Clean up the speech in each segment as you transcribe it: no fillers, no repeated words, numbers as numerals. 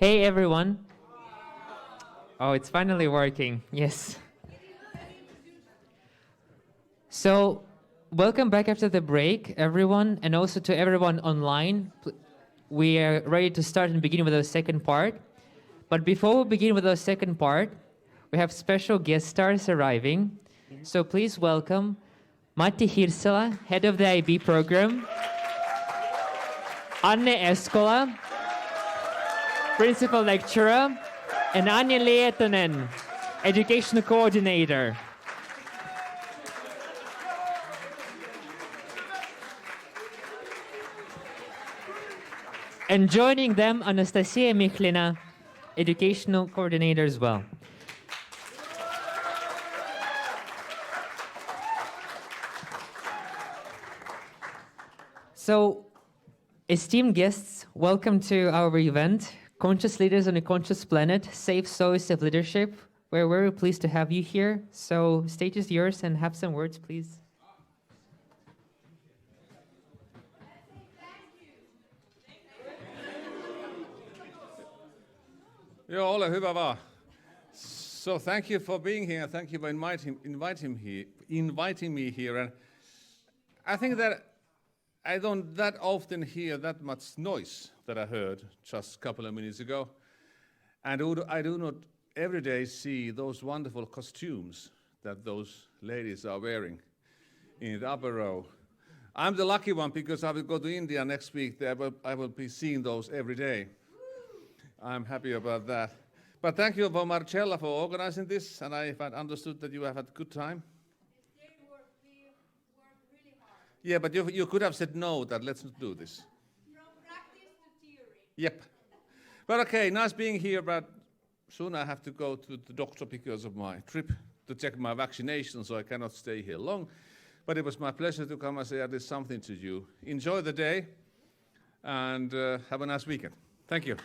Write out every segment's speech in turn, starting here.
Hey everyone. Oh, it's finally working. Yes. So, welcome back after the break, everyone, and also to everyone online. We are ready to start and begin with our second part. But before we begin with our second part, we have special guest stars arriving. So please welcome Matti Hirsala, head of the IB program, Anne Eskola, principal lecturer, and Anja Lietonen, educational coordinator. And joining them, Anastasia Mikhlina, educational coordinator as well. So, esteemed guests, welcome to our event, Conscious Leaders on a Conscious Planet, Safe Source of Leadership. We're very pleased to have you here. So, stage is yours and have some words, please. Joo, ole hyvä vaan. So thank you for being here. Thank you for inviting me here. And I think that I don't that often hear that much noise that I heard just a couple of minutes ago. And I do not every day see those wonderful costumes that those ladies are wearing in the upper row. I'm the lucky one because I will go to India next week. I will be seeing those every day. I'm happy about that. But thank you for Marcella for organizing this, and I've understood that you have had a good time. We worked really hard. Yeah, but you could have said no, that let's not do this. From practice to theory. Yep. But okay, nice being here, but soon I have to go to the doctor because of my trip to check my vaccination, so I cannot stay here long. But it was my pleasure to come and say at least something to you. Enjoy the day, and have a nice weekend. Thank you.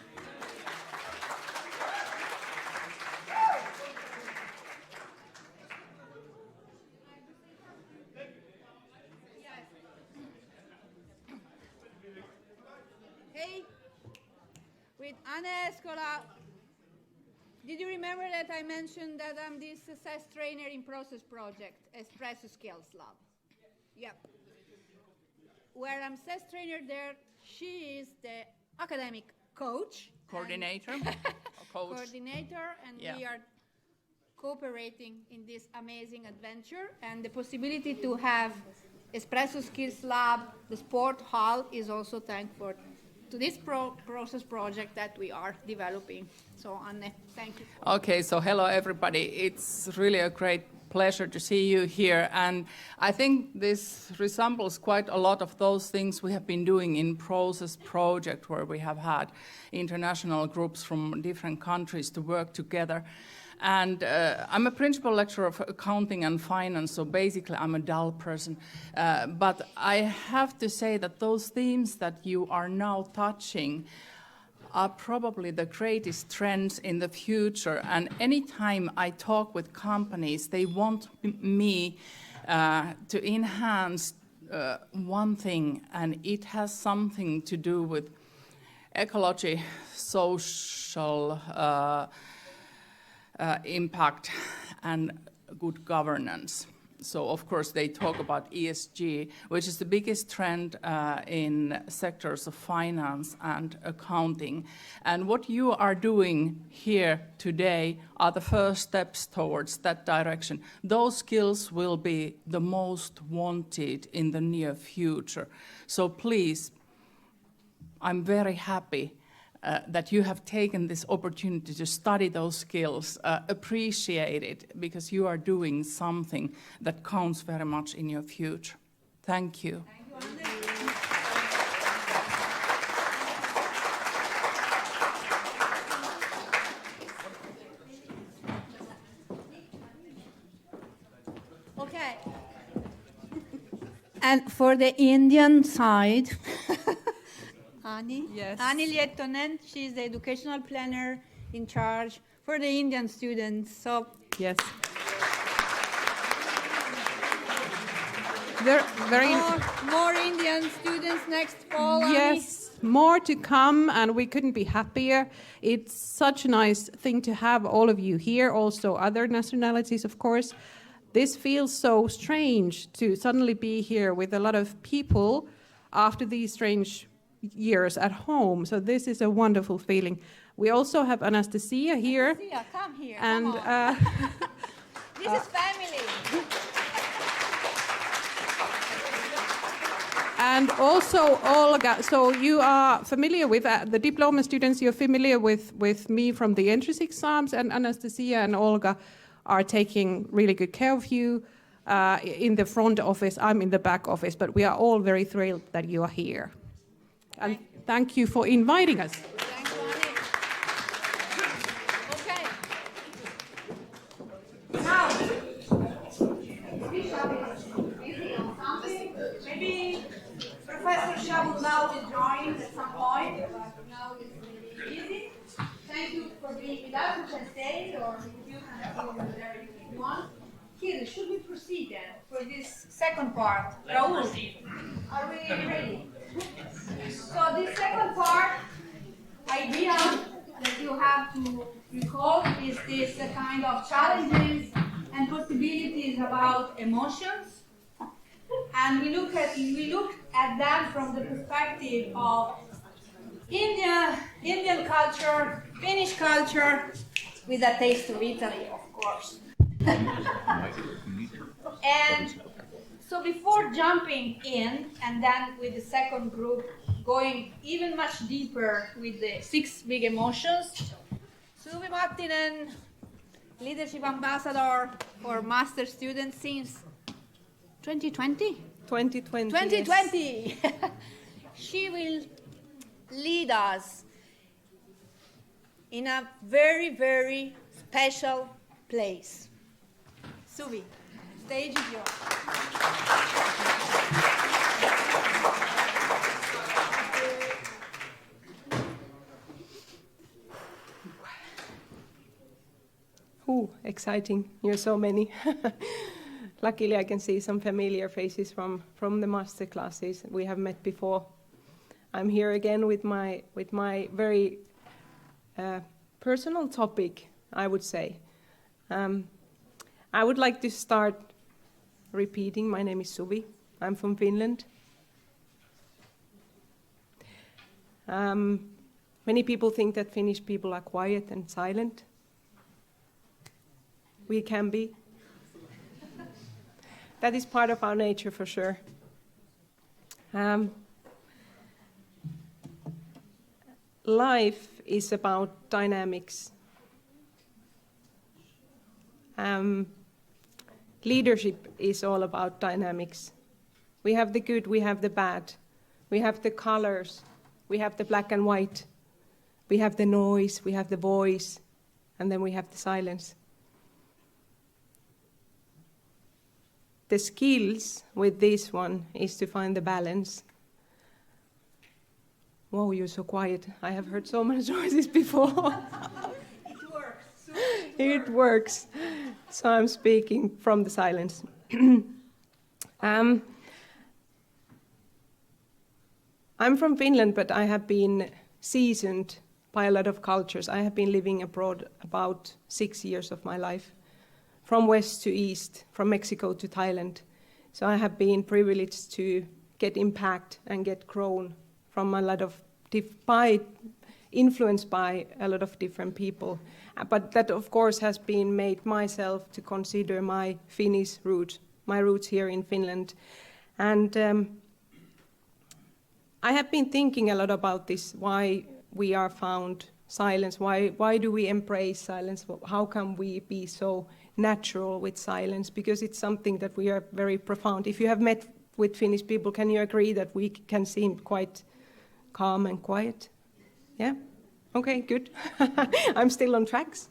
Hey, with Anne Eskola, did you remember that I mentioned that I'm the success trainer in process project, EspressoSkillsLAB? Yep. Where I'm success trainer there, she is the academic coach. Coordinator, coach. Coordinator, and Yeah. we are cooperating in this amazing adventure. And the possibility to have EspressoSkillsLAB, the sport hall, is also thankful to this process project that we are developing. So, Anne, thank you. Okay, so hello everybody. It's really a great pleasure to see you here, and I think this resembles quite a lot of those things we have been doing in process project, where we have had international groups from different countries to work together. And I'm a principal lecturer of accounting and finance, so basically I'm a dull person. But I have to say that those themes that you are now touching are probably the greatest trends in the future. And anytime I talk with companies, they want me to enhance one thing, and it has something to do with ecology, social impact, and good governance. So, of course, they talk about ESG, which is the biggest trend in sectors of finance and accounting. And what you are doing here today are the first steps towards that direction. Those skills will be the most wanted in the near future. So please, I'm very happy that you have taken this opportunity to study those skills, appreciate it, because you are doing something that counts very much in your future. Thank you. Thank you, Anne. Okay. And for the Indian side, Ani? Yes. Ani Lietonen, she's the educational planner in charge for the Indian students. So Yes. more Indian students next fall. Ani? Yes. more to come, and we couldn't be happier. It's such a nice thing to have all of you here, also other nationalities, of course. This feels so strange to suddenly be here with a lot of people after these strange years at home. So this is a wonderful feeling. We also have Anastasia here. Anastasia, come here. And come on. This is family. And also Olga, so you are familiar with the diploma students, you're familiar with me from the entrance exams, and Anastasia and Olga are taking really good care of you in the front office. I'm in the back office, but we are all very thrilled that you are here. And thank you for inviting us. Thanks, Annie. Okay. Now, maybe Professor Shah will now be joined at some point, but now it's really easy. Thank you for being with us. You can stay, or if you can go wherever you want. Kirill, should we proceed then for this second part? Raul, are we ready? So this second part, idea that you have to recall is this kind of challenges and possibilities about emotions. And we look at that from the perspective of Indian culture, Finnish culture, with a taste of Italy, of course. And so before jumping in, and then with the second group going even much deeper with the 6 big emotions, Suvi Mattinen, Leadership Ambassador for Master Students since 2020? 2020. 2020! Yes. She will lead us in a very, very special place. Suvi, stage is yours. Ooh, exciting. You're so many. Luckily, I can see some familiar faces from the master classes we have met before. I'm here again with my very personal topic, I would say. I would like to start repeating. My name is Suvi. I'm from Finland. Many people think that Finnish people are quiet and silent. We can be. That is part of our nature for sure. Life is about dynamics. Leadership is all about dynamics. We have the good, we have the bad. We have the colors, we have the black and white. We have the noise, we have the voice, and then we have the silence. The skills with this one is to find the balance. Whoa, you're so quiet. I have heard so many noises before. It works. It works. So I'm speaking from the silence. I'm from Finland, but I have been seasoned by a lot of cultures. I have been living abroad about 6 years of my life, from west to east, from Mexico to Thailand. So I have been privileged to get impact and get grown from a lot of influenced by a lot of different people. But that, of course, has been made myself to consider my Finnish roots, my roots here in Finland. And I have been thinking a lot about this, why we are found silence, why do we embrace silence, how can we be so natural with silence, because it's something that we are very profound. If you have met with Finnish people, can you agree that we can seem quite calm and quiet? Yeah? Okay, good. I'm still on tracks.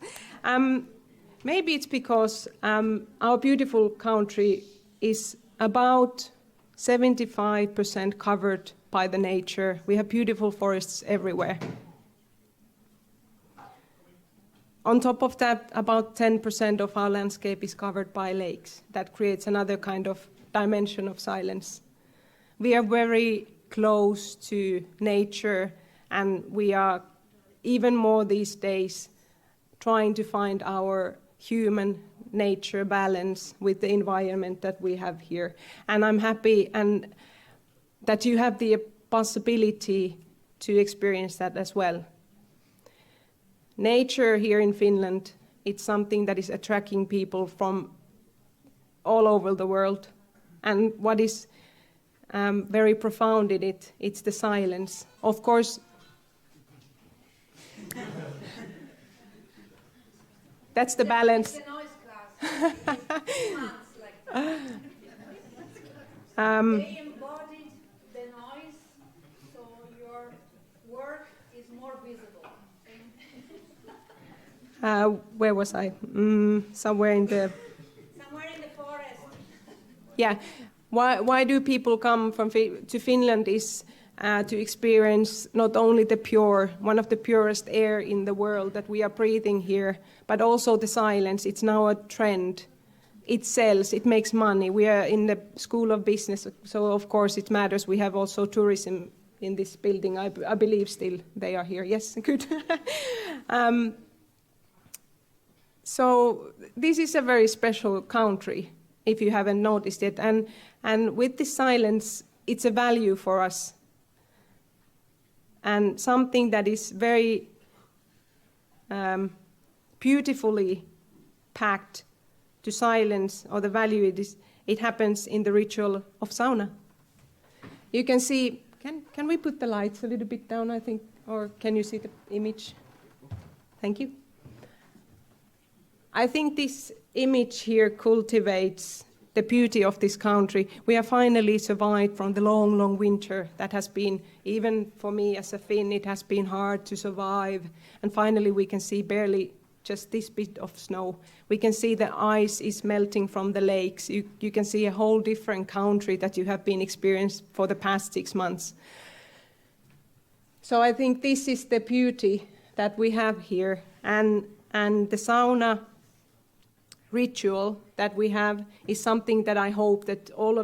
Maybe it's because our beautiful country is about 75% covered by the nature. We have beautiful forests everywhere. On top of that, about 10% of our landscape is covered by lakes. That creates another kind of dimension of silence. We are very close to nature, and we are even more these days trying to find our human nature balance with the environment that we have here. And I'm happy and that you have the possibility to experience that as well. Nature here in Finland, it's something that is attracting people from all over the world. And what is very profound in it, it's the silence. Of course, that's the balance. It's the noise class. They embodied the noise, so your work is more visible. Where was I? Somewhere in the forest. Yeah. Why do people come to Finland is to experience not only the one of the purest air in the world that we are breathing here, but also the silence. It's now a trend. It sells, it makes money. We are in the School of Business, so of course it matters. We have also tourism in this building. I believe still they are here. Yes, good. So this is a very special country, if you haven't noticed it. And with this silence, it's a value for us. And something that is very beautifully packed to silence, or the value it happens in the ritual of sauna. You can see, can we put the lights a little bit down, I think, or can you see the image? Thank you. I think this image here cultivates the beauty of this country. We have finally survived from the long, long winter that has been, even for me as a Finn, it has been hard to survive. And finally we can see barely just this bit of snow. We can see the ice is melting from the lakes. You can see a whole different country that you have been experienced for the past 6 months. So I think this is the beauty that we have here. And the sauna ritual that we have is something that I hope that all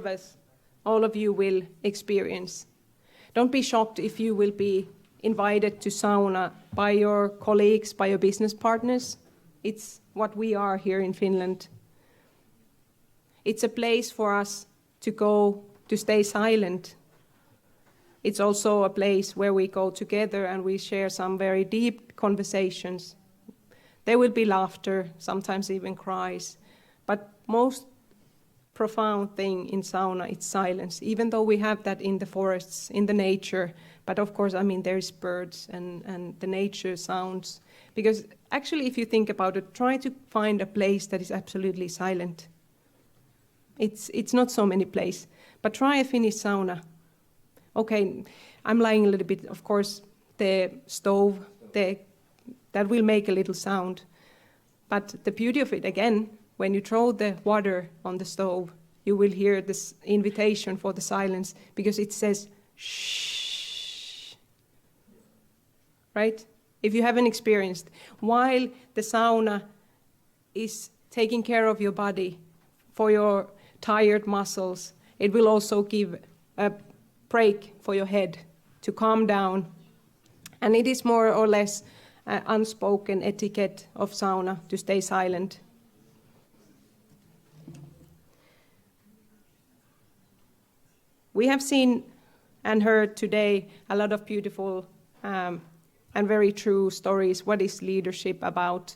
of you will experience. Don't be shocked if you will be invited to sauna by your colleagues, by your business partners. It's what we are here in Finland. It's a place for us to go to stay silent. It's also a place where we go together and we share some very deep conversations. There will be laughter, sometimes even cries. But most profound thing in sauna, it's silence, even though we have that in the forests, in the nature. But of course, I mean, there's birds and the nature sounds. Because actually, if you think about it, try to find a place that is absolutely silent. It's not so many places. But try a Finnish sauna. Okay, I'm lying a little bit. Of course, the stove, that will make a little sound. But the beauty of it, again, when you throw the water on the stove, you will hear this invitation for the silence because it says, shh. Right? If you haven't experienced, while the sauna is taking care of your body for your tired muscles, it will also give a break for your head to calm down. And it is more or less unspoken etiquette of sauna to stay silent. We have seen and heard today a lot of beautiful and very true stories. What is leadership about?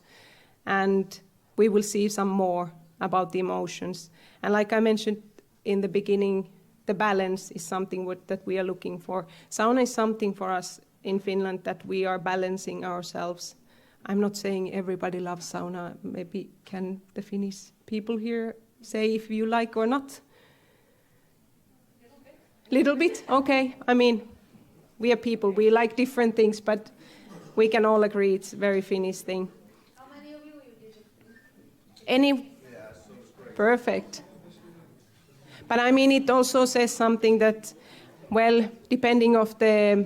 And we will see some more about the emotions. And like I mentioned in the beginning, the balance is something that we are looking for. Sauna is something for us in Finland that we are balancing ourselves. I'm not saying everybody loves sauna. Maybe can the Finnish people here say if you like or not? Little bit? Okay. I mean, we are people. We like different things, but we can all agree it's a very Finnish thing. How many of you did it? Any? Yeah, so it's great. Perfect. But I mean, it also says something that, well, depending of the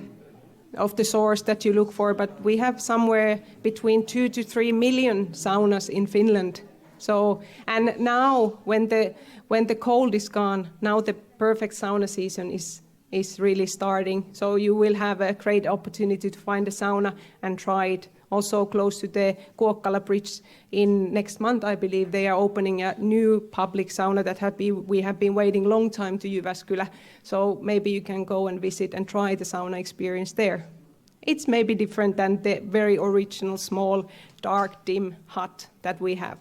source that you look for, but we have somewhere between 2 to 3 million saunas in Finland. So, and now when the cold is gone, now the perfect sauna season is is really starting. So you will have a great opportunity to find a sauna and try it. Also close to the Kuokkala Bridge in next month, I believe, they are opening a new public sauna that we have been waiting long time to Jyväskylä. So maybe you can go and visit and try the sauna experience there. It's maybe different than the very original, small, dark, dim hut that we have.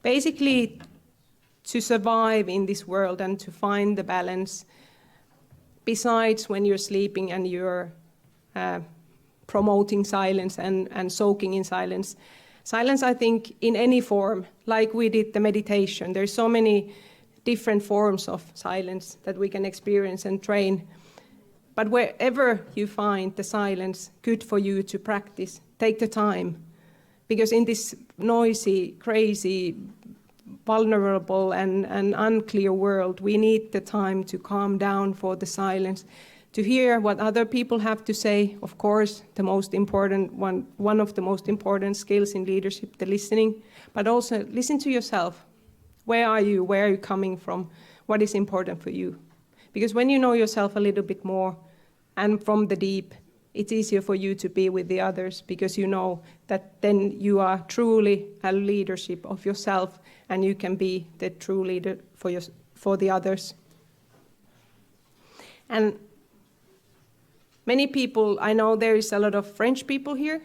Basically, to survive in this world and to find the balance, besides when you're sleeping and you're promoting silence and soaking in silence. Silence, I think, in any form, like we did the meditation, there's so many different forms of silence that we can experience and train. But wherever you find the silence good for you to practice, take the time. Because in this noisy, crazy, vulnerable and unclear world, we need the time to calm down for the silence, to hear what other people have to say. Of course, the most important one of the most important skills in leadership, the listening, but also listen to yourself. Where are you? Where are you coming from? What is important for you? Because when you know yourself a little bit more and from the deep, it's easier for you to be with the others because you know that then you are truly a leadership of yourself and you can be the true leader for the others. And many people, I know there is a lot of French people here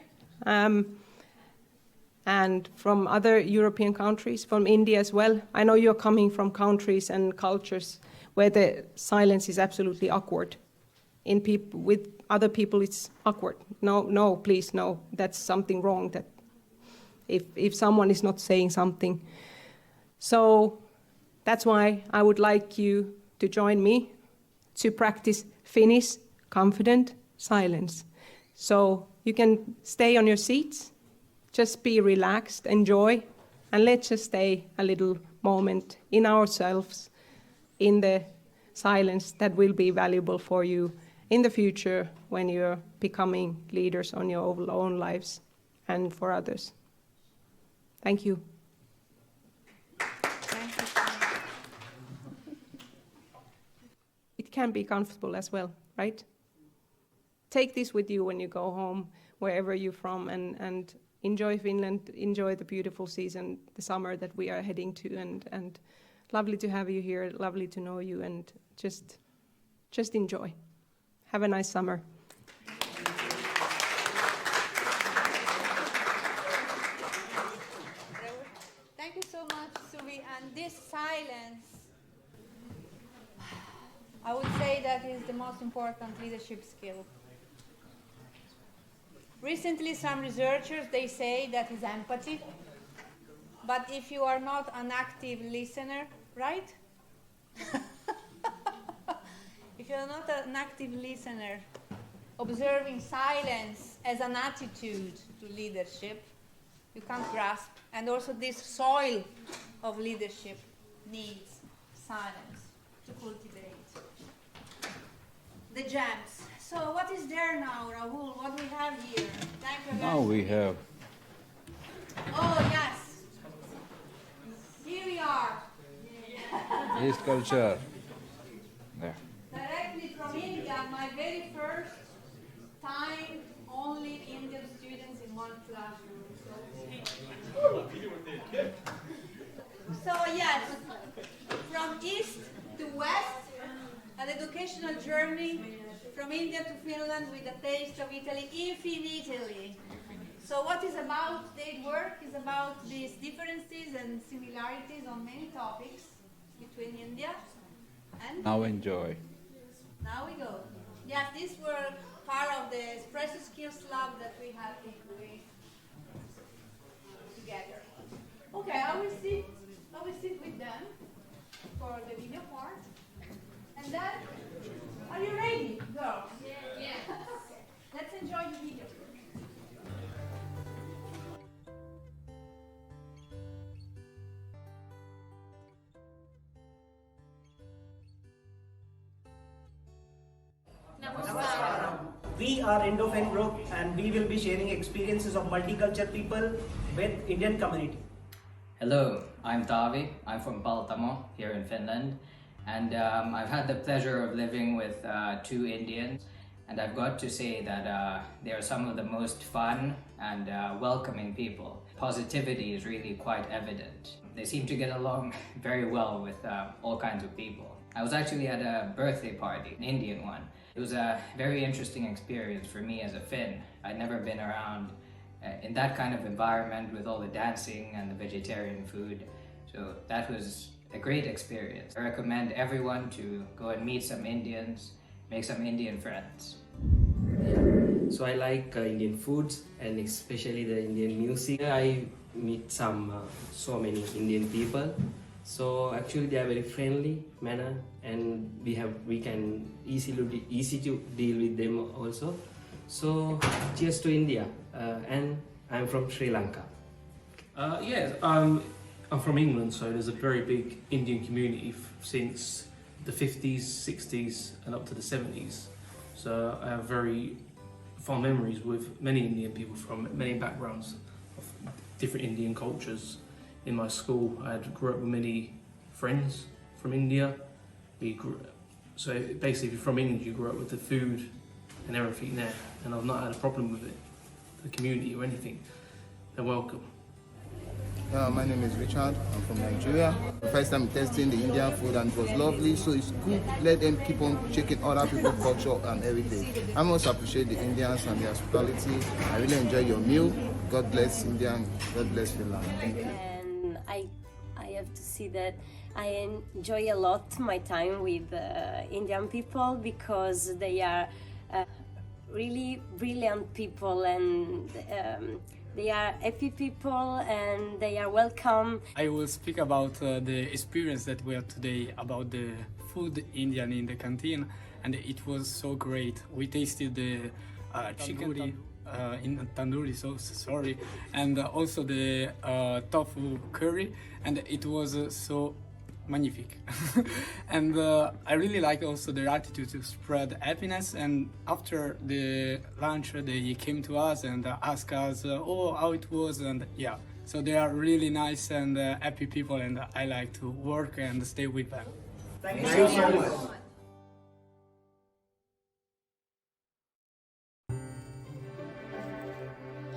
and from other European countries, from India as well. I know you're coming from countries and cultures where the silence is absolutely awkward. With other people, it's awkward. No, please, no. That's something wrong. That if someone is not saying something, so that's why I would like you to join me to practice Finnish confident silence. So you can stay on your seats, just be relaxed, enjoy, and let's just stay a little moment in ourselves, in the silence that will be valuable for you in the future when you're becoming leaders on your own lives and for others. Thank you. It can be comfortable as well, right? Take this with you when you go home, wherever you're from, and enjoy Finland, enjoy the beautiful season, the summer that we are heading to, and lovely to have you here, lovely to know you, and just enjoy. Have a nice summer. Thank you so much, Suvi. And this silence, I would say that is the most important leadership skill. Recently, some researchers, they say that is empathy. But if you are not an active listener, right? If you're not an active listener, observing silence as an attitude to leadership, you can't grasp. And also this soil of leadership needs silence to cultivate. The jams. So what is there now, Rahul? What do we have here? Thank you. Now we have. Oh, yes. Here we are. This culture. There. Directly from India, my very first time, only Indian students in one classroom. So yes, from east to west, an educational journey from India to Finland with a taste of Italy, infinitely. So what is about their work is about these differences and similarities on many topics between India and Now enjoy. Now we go. Yes, these were part of the EspressoSkillsLAB that we have been doing together. Okay, I will sit with them for the video part. And then, are you ready, girls? Yeah. Okay. Let's enjoy the video. We are Endofin Group and we will be sharing experiences of multicultural people with Indian community. Hello, I'm Tavi. I'm from Paltamo here in Finland, and I've had the pleasure of living with 2 Indians, and I've got to say that they are some of the most fun and welcoming people. Positivity is really quite evident. They seem to get along very well with all kinds of people. I was actually at a birthday party, an Indian one. It was a very interesting experience for me as a Finn. I'd never been around in that kind of environment with all the dancing and the vegetarian food. So that was a great experience. I recommend everyone to go and meet some Indians, make some Indian friends. So I like Indian foods and especially the Indian music. I meet so many Indian people. So actually they are very friendly manner, and we can easy to deal with them also. So cheers to India, and I'm from Sri Lanka. I'm from England, so there's a very big Indian community since the 50s, 60s and up to the 70s. So I have very fond memories with many Indian people from many backgrounds of different Indian cultures. In my school, I grew up with many friends from India. So basically, if you're from England, you grew up with the food and everything there, and I've not had a problem with it, the community or anything. They're welcome. My name is Richard. I'm from Nigeria. The first time testing the Indian food, and it was lovely. So it's good. Let them keep on checking other people's culture and everything. I most appreciate the Indians and their hospitality. I really enjoy your meal. God bless India and God bless Finland. Thank you. And I have to see that I enjoy a lot my time with Indian people because they are really brilliant people, and they are happy people and they are welcome. I will speak about the experience that we had today about the food Indian in the canteen, and it was so great. We tasted the chicken in tandoori, so sorry, and also the tofu curry, and it was so magnifique. And I really like also their attitude to spread happiness, and after the lunch they came to us and asked us how it was, and yeah, so they are really nice and happy people, and I like to work and stay with them. Thank you so much.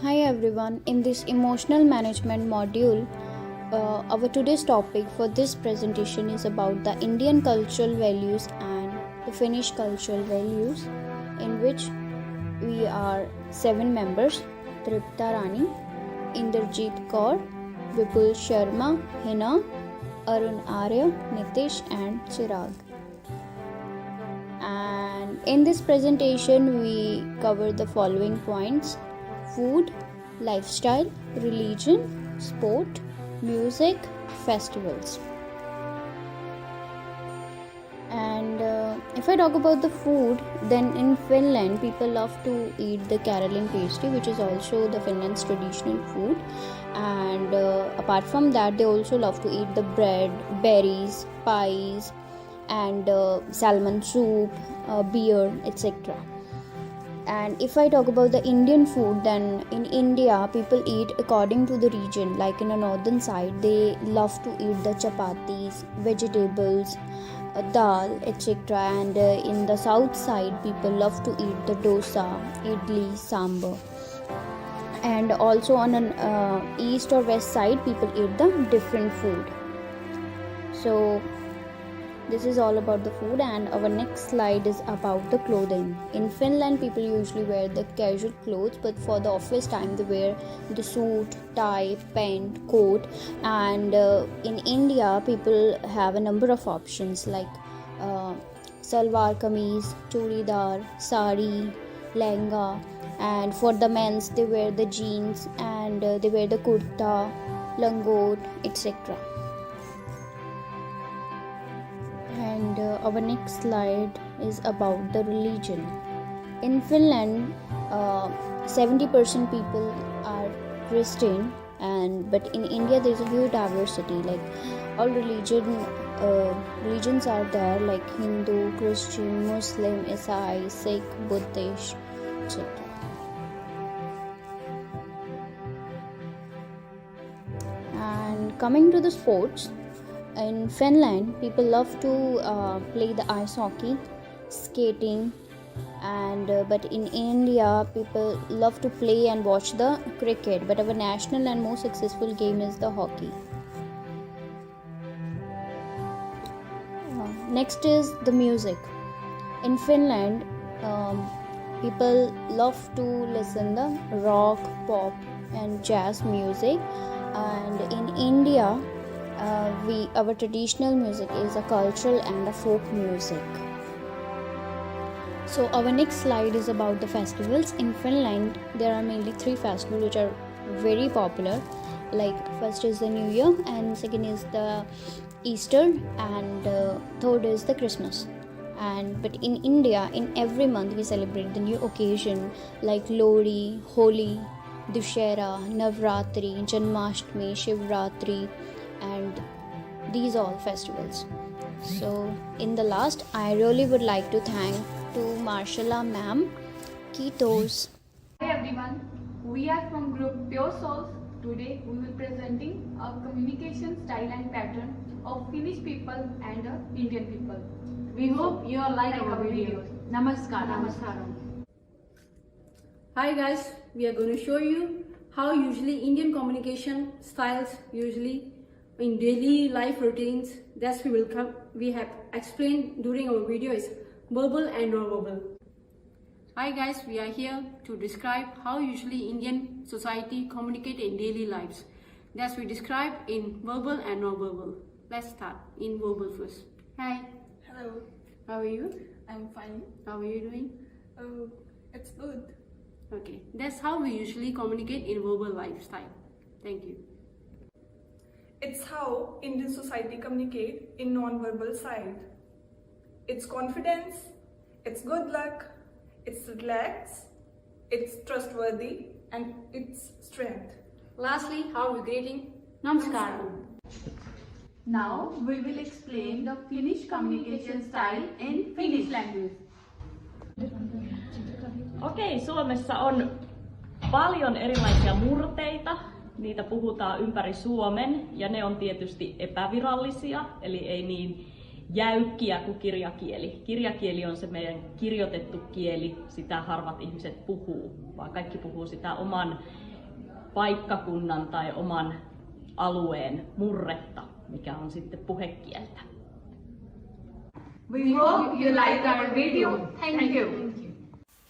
Hi everyone, in this emotional management module, our today's topic for this presentation is about the Indian cultural values and the Finnish cultural values, in which we are 7 members: Tripta Rani, Inderjeet Kaur, Vipul Sharma, Hina, Arun Arya, Nitish and Chirag. And in this presentation we cover the following points: food, lifestyle, religion, sport, music, festivals. And if I talk about the food, then in Finland people love to eat the Karelen pastry, which is also the Finland's traditional food. And apart from that, they also love to eat the bread, berries, pies, and salmon soup, beer, etc. And if I talk about the Indian food, then in India people eat according to the region. Like in the northern side, they love to eat the chapatis, vegetables, dal, etc. And in the south side, people love to eat the dosa, idli, sambar. And also on an east or west side, people eat the different food. So this is all about the food, and our next slide is about the clothing. In Finland, people usually wear the casual clothes, but for the office time, they wear the suit, tie, pant, coat. And in India, people have a number of options like salwar kameez, churidar, sari, lehenga. And for the men's, they wear the jeans and they wear the kurta, langot, etc. And our next slide is about the religion. In Finland, 70% people are Christian, but in India there is a huge diversity. Like all religions are there, like Hindu, Christian, Muslim, Isai, Sikh, Buddhist, etc. And coming to the sports, in Finland, people love to play the ice hockey, skating, and but in India, people love to play and watch the cricket. But our national and most successful game is the hockey. Next is the music. In Finland, people love to listen the rock, pop, and jazz music. And in India, our traditional music is a cultural and a folk music. So our next slide is about the festivals. In Finland, there are mainly 3 festivals which are very popular. Like first is the New Year, and second is the Easter, and third is the Christmas. But in India, in every month we celebrate the new occasion like Lohri, Holi, Dussehra, Navratri, Janmashtami, Shivratri, and these all festivals. So in the last, I really would like to thank to Marcella ma'am. Kiitos. Hi everyone, we are from group Pure Souls. Today we will presenting a communication style and pattern of Finnish people and Indian people. We hope you all like our videos. Namaskaram. Hi guys, we are going to show you how usually Indian communication styles usually in daily life routines that we have explained during our video is verbal and non-verbal. Hi guys, we are here to describe how usually Indian society communicate in daily lives. That's we describe in verbal and non-verbal. Let's start in verbal first. Hi. Hello. How are you? I'm fine. How are you doing? It's good. Okay, that's how we usually communicate in verbal lifestyle. Thank you. It's how Indian society communicate in non-verbal side. It's confidence, it's good luck, it's relaxed, it's trustworthy, and it's strength. Lastly, how we greeting? Namaskaram. Now we will explain the Finnish communication style in Finnish language. Okei, Suomessa on paljon erilaisia murteita. Niitä puhutaan ympäri Suomen ja ne on tietysti epävirallisia, eli ei niin jäykkiä kuin kirjakieli. Kirjakieli on se meidän kirjoitettu kieli, sitä harvat ihmiset puhuu, vaan kaikki puhuu sitä oman paikkakunnan tai oman alueen murretta, mikä on sitten puhekieltä. We hope you like our video. Thank you.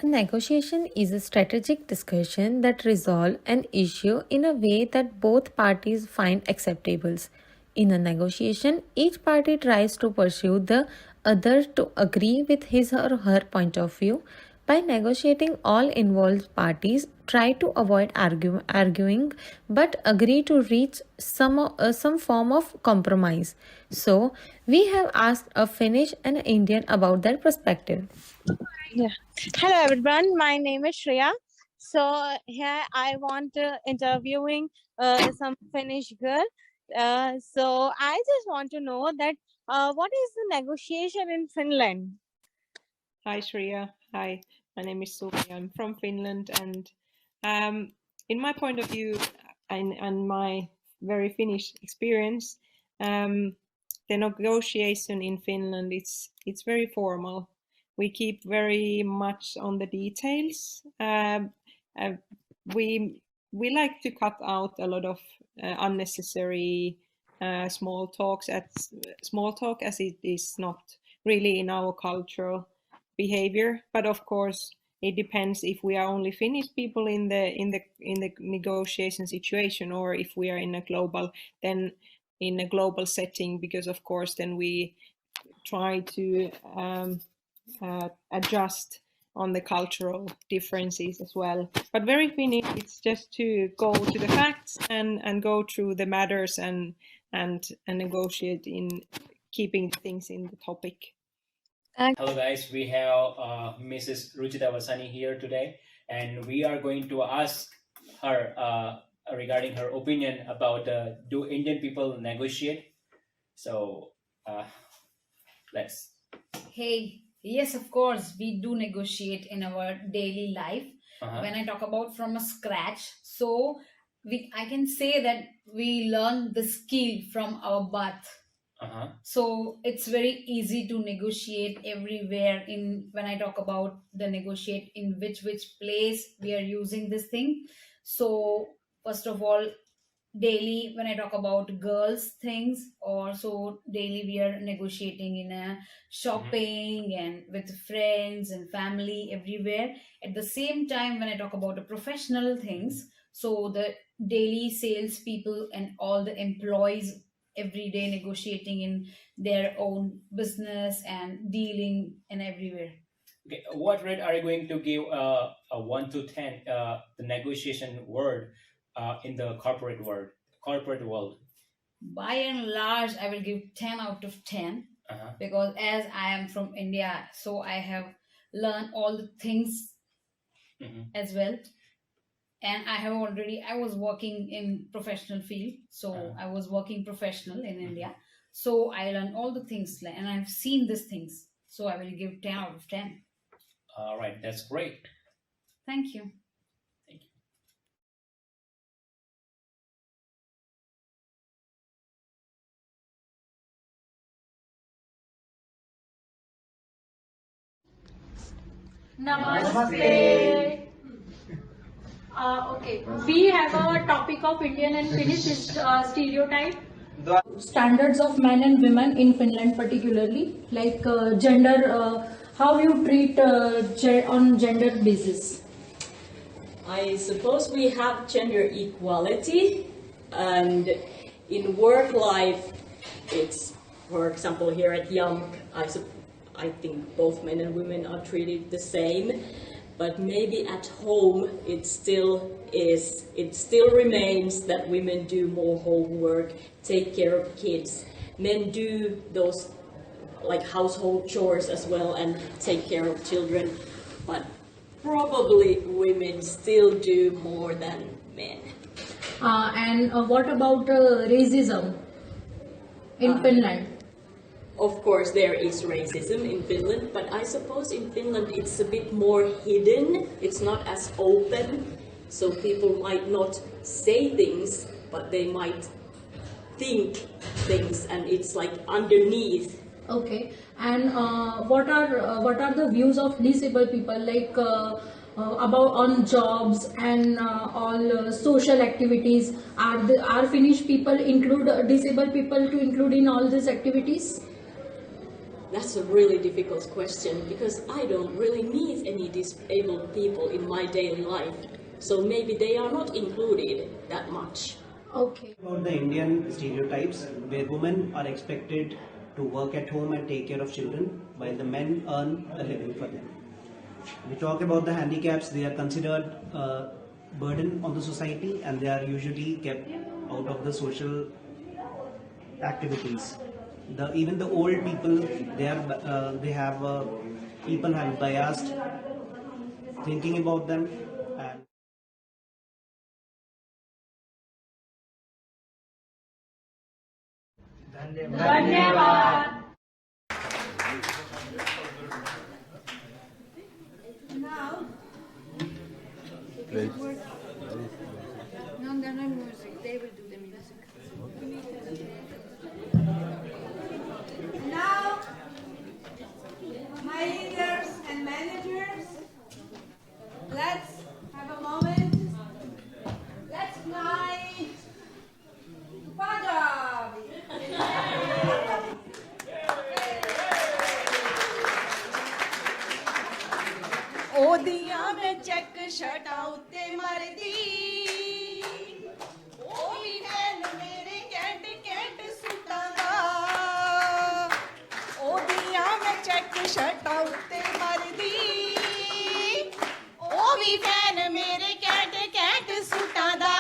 A negotiation is a strategic discussion that resolves an issue in a way that both parties find acceptable. In a negotiation, each party tries to persuade the other to agree with his or her point of view. By negotiating, all involved parties try to avoid arguing but agree to reach some form of compromise. So, we have asked a Finnish and an Indian about their perspective. Yeah. Hello everyone, my name is Shreya. So here I want interviewing some Finnish girl. So I just want to know that what is the negotiation in Finland? Hi Shreya. Hi, my name is Suvi. I'm from Finland, and in my point of view and my very Finnish experience, the negotiation in Finland it's very formal. We keep very much on the details. We like to cut out a lot of unnecessary small talk as it is not really in our cultural behavior. But of course, it depends if we are only Finnish people in the negotiation situation, or if we are in a global setting, because of course then we try to adjust on the cultural differences as well. But very Finnish, it's just to go to the facts and go through the matters and negotiate in keeping things in the topic. Hello guys, we have Mrs. Ruchita Vasani here today, and we are going to ask her regarding her opinion about do Indian people negotiate? So let's. Hey, yes, of course, we do negotiate in our daily life. When I talk about from a scratch, so I can say that we learn the skill from our birth. So it's very easy to negotiate everywhere. When I talk about the negotiate in which place we are using this thing. So first of all, daily when I talk about girls things, or so daily we are negotiating in a shopping and with friends and family everywhere. At the same time, when I talk about the professional things, so the daily sales people and all the employees every day negotiating in their own business and dealing and everywhere. Okay, what rate are you going to give a 1 to 10 the negotiation word in the corporate world? By and large, I will give 10 out of 10 because as I am from India, so I have learned all the things as well. And I was working in professional field, so I was working professional in India. So I learned all the things and I've seen these things. So I will give 10 out of 10. All right, that's great. Thank you. Namaste. Okay, we have a topic of Indian and Finnish stereotype. Standards of men and women in Finland, particularly like gender, how you treat on gender basis. I suppose we have gender equality, and in work life, it's, for example, here at JAMK, I think both men and women are treated the same, but maybe at home it still remains that women do more homework, take care of kids. Men do those like household chores as well and take care of children, but probably women still do more than men. And what about racism in Finland? Of course, there is racism in Finland, but I suppose in Finland it's a bit more hidden. It's not as open, so people might not say things, but they might think things, and it's like underneath. Okay, and what are the views of disabled people, like about on jobs and all social activities? Are Finnish people include disabled people to include in all these activities? That's a really difficult question because I don't really meet any disabled people in my daily life, so maybe they are not included that much. Okay. About the Indian stereotypes, where women are expected to work at home and take care of children, while the men earn a living for them. We talk about the handicaps; they are considered a burden on the society, and they are usually kept out of the social activities. Even the old people, they have people have biased thinking about them. And Dhanyavad. Now, no, they're not music. They will do the music. Now, my leaders and managers, let's have a moment. Let's fly to Punjabi. ओदियां में check शर्टा उत्ते मरदी ओ भी नैन मेरे cat cat सूटां दा ओदियां में check शर्टा उत्ते मरदी ओ भी fan मेरे cat cat सूटां दा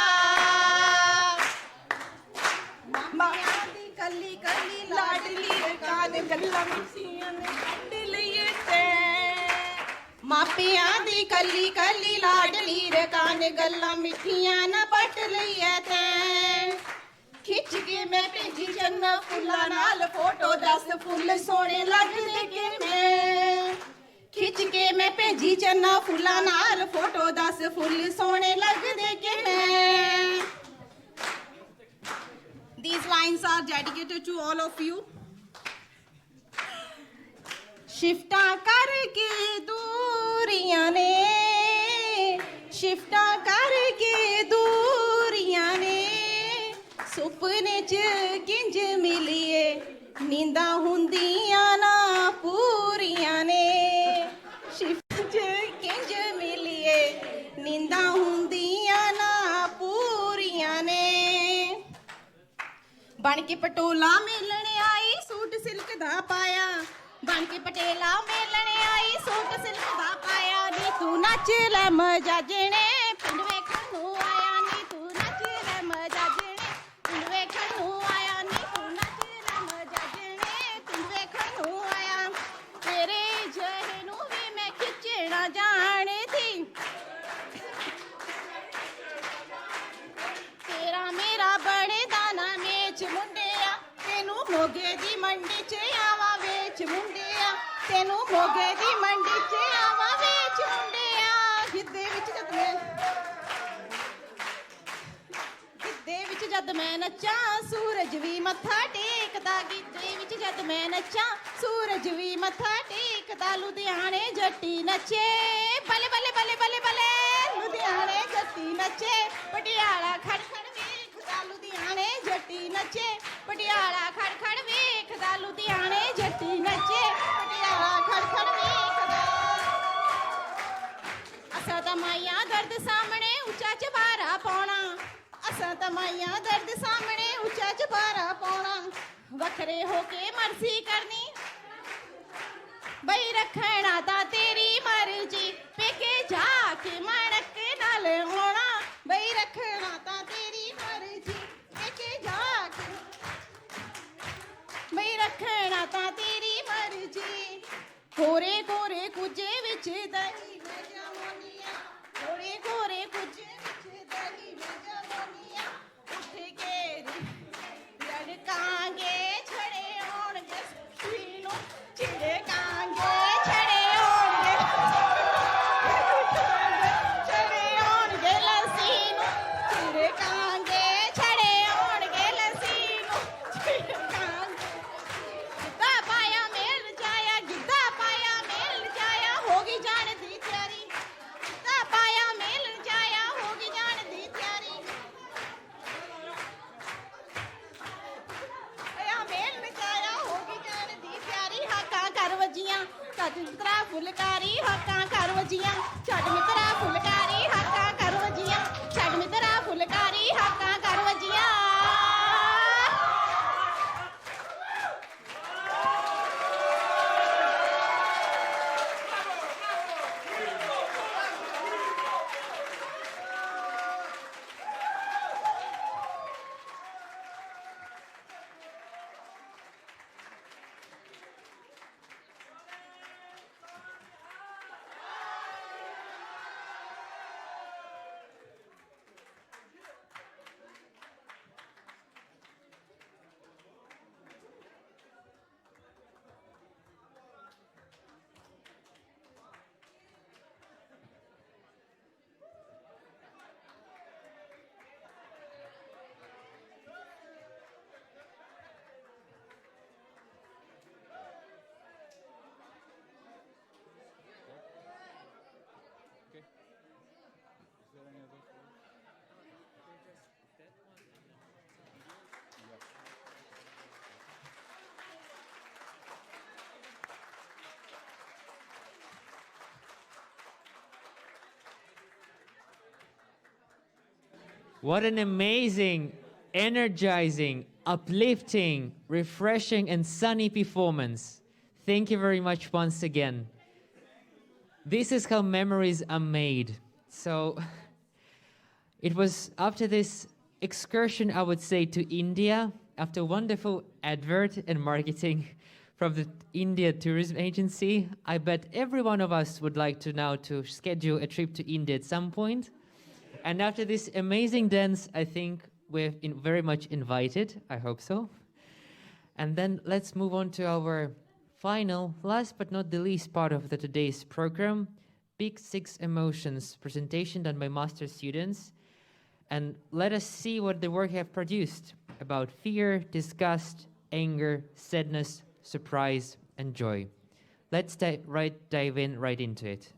मां दी कल्ली कल्ली लाडली कान गल्लां मिठियां ने कड्ड लईए ते मापियां दी कल्ली कल्ली लाडली रकान गल्लां मिठियां न पट लईए तैं खिच के मैं भेजी चन्ना फुल्लां नाल फोटो दस फुल्ल सोहणे लगदे किवें खिच के मैं भेजी चन्ना फुल्लां नाल फोटो दस फुल्ल सोहणे लगदे किवें lines are dedicated to all of you. शिफ्टा करके दूरियां ने शिफ्टा करके दूरियां ने सुपने च किंज मिलिए नींदा हुंदियां ना पूरियां ने शिफ्ट च किंज मिलिए नींदा हुंदियां ना पूरियां ने बन के पटोला मिलने आई सूट सिल्क दा पाया बन के पटेला मिलने आई सूट सिल्क दा पाया नी तू नच ले मजाजने पिंड वेखण नू आया नी तू नच ले मजाजने पिंड वेखण नू आया नी तू नच ले मजाजने पिंड वेखण नू आया तेरे जहे नू भी मैं खिचना जाणदी तेरा मेरा बड़े दाना मेच मुंडिया तेनू मोगे दी मंडी च आवा वेच मुंडिया तेनू मोगे दी मंडी च आवा वेच मुंडिया गिद्धे विच जद मैं नच्चा सूरज भी मत्था टेकदा गिद्धे विच जद मैं नच्चा सूरज भी मत्था टेकदा लुधियाने जट्टी नचे बले बले बले बले बले लुधियाने जट्टी नचे पटियाला खड़ खड़ वेखदा लुधियाने जट्टी नचे पटियाला खड़ खड़ वेखदा लुधियाने जट्टी नचे पटियाला खड़ खड़ वेखदा असा तां माइया दर्द सामने उच्चा चबारा पाउणा असा तां माइया दर्द सामने उच्चा चबारा पाउणा वखरे होके मर्जी करनी बई रखना तां तेरी मर्जी पेके जाके मणक नाल होना बई रखना तां तेरी मर्जी पेके जाके बई रखना तां तेरी मर्जी कोरे कोरे कुजे विच दही मैं जमोनिया कोरे कोरे कुजे विच दही मैं जमोनिया उठ के लड़कांगे छड़े होणगे सुखीनो छिड़कांगे छड़े होणगे छड़े होणगे लसीनो छिड़कांगे छड़े होणगे लसीनो छिड़कांगे गिद्धा पाया मेल जाया गिद्धा पाया मेल जाया होगी जान दी तैयारी गिद्धा पाया मेल जाया होगी जान दी तैयारी आया मेल जाया होगी जान दी तैयारी हाका कर वजियां छड़ मित्रा फुलकारी हाका कर वजियां छड़ मित्रा फुलकारी हाका कर वजियां छड़ मित्रा फुलकारी हाका कर वजियां What an amazing, energizing, uplifting, refreshing, and sunny performance. Thank you very much once again. This is how memories are made. So it was after this excursion, I would say, to India, after wonderful advert and marketing from the India Tourism Agency, I bet every one of us would like to now to schedule a trip to India at some point. And after this amazing dance, I think we're very much invited. I hope so. And then let's move on to our final, last but not the least part of today's program, Big Six Emotions, presentation done by master students. and let us see what the work have produced about fear, disgust, anger, sadness, surprise, and joy. Let's dive in right into it.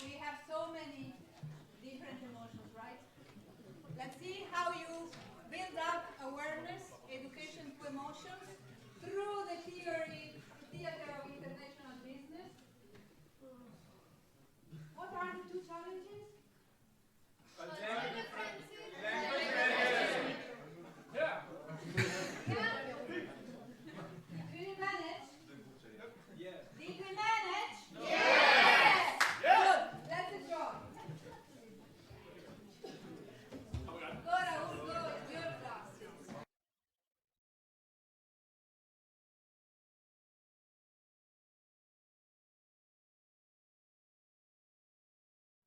We have so many different emotions, right? Let's see how you build up awareness, education to emotions through the theater of international business. What are the two challenges? Yeah. Did we manage? Yes. Did we manage? Yes. Good. Let's enjoy. Good, Raul. Good. Good class.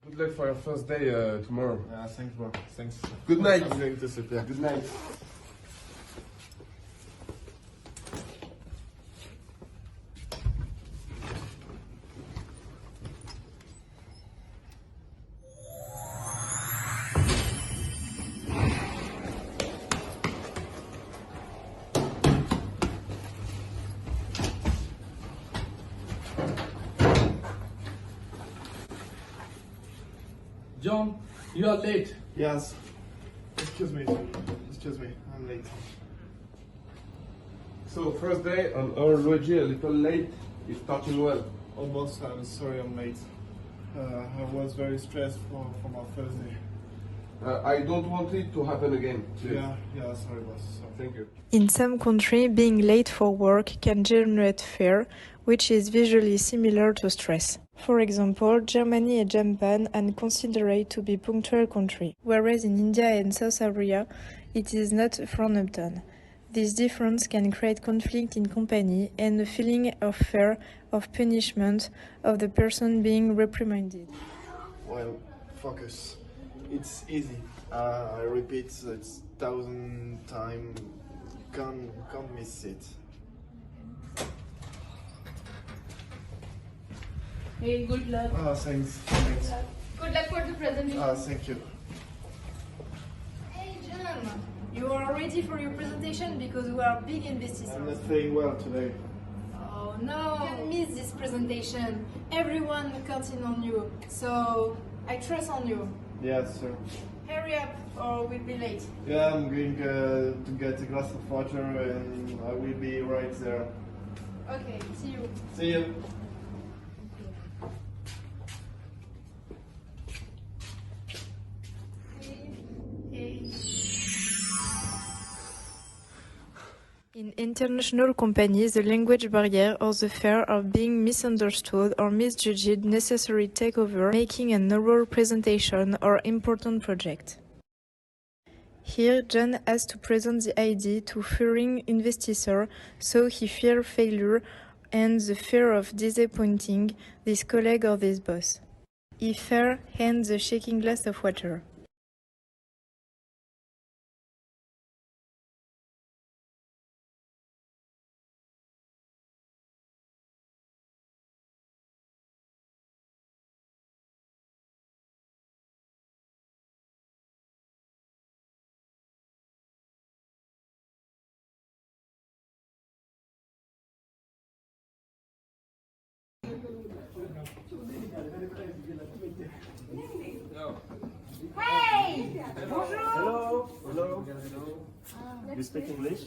Good luck for your first day tomorrow. Thanks, bro. Thanks. Good night. I'm going to sleep. Yeah. Good night. John, you are late. Yes. Excuse me. Excuse me. I'm late. So first day on horology, a little late. It's starting well. Almost. I'm sorry I'm late. I was very stressed for my first day. I don't want it to happen again. Please. Yeah, sorry boss. Sorry. Thank you. In some countries, being late for work can generate fear, which is visually similar to stress. For example, Germany and Japan are considered to be punctual countries, whereas in India and South Korea, it is not frowned upon. This difference can create conflict in company and a feeling of fear of punishment of the person being reprimanded. Well, focus. It's easy. I repeat, it's 1,000 times. You can't miss it. Hey, good luck. Thanks. Thanks. Good luck for the presentation. Thank you. Hey, John. You are ready for your presentation because we are big investors. I'm not feeling well today. Oh no, you can't miss this presentation. Everyone counts in on you, so I trust on you. Yes, sir. Hurry up or we'll be late. Yeah, I'm going to get a glass of water and I will be right there. Okay, see you. See you. In international companies, the language barrier or the fear of being misunderstood or misjudged necessarily take over, making an oral presentation or important project. Here, John has to present the idea to fearing investigator, so he fears failure and the fear of disappointing this colleague or this boss. He fears hands the shaking glass of water. Hey! Bonjour! Hello! Hello! You speak English?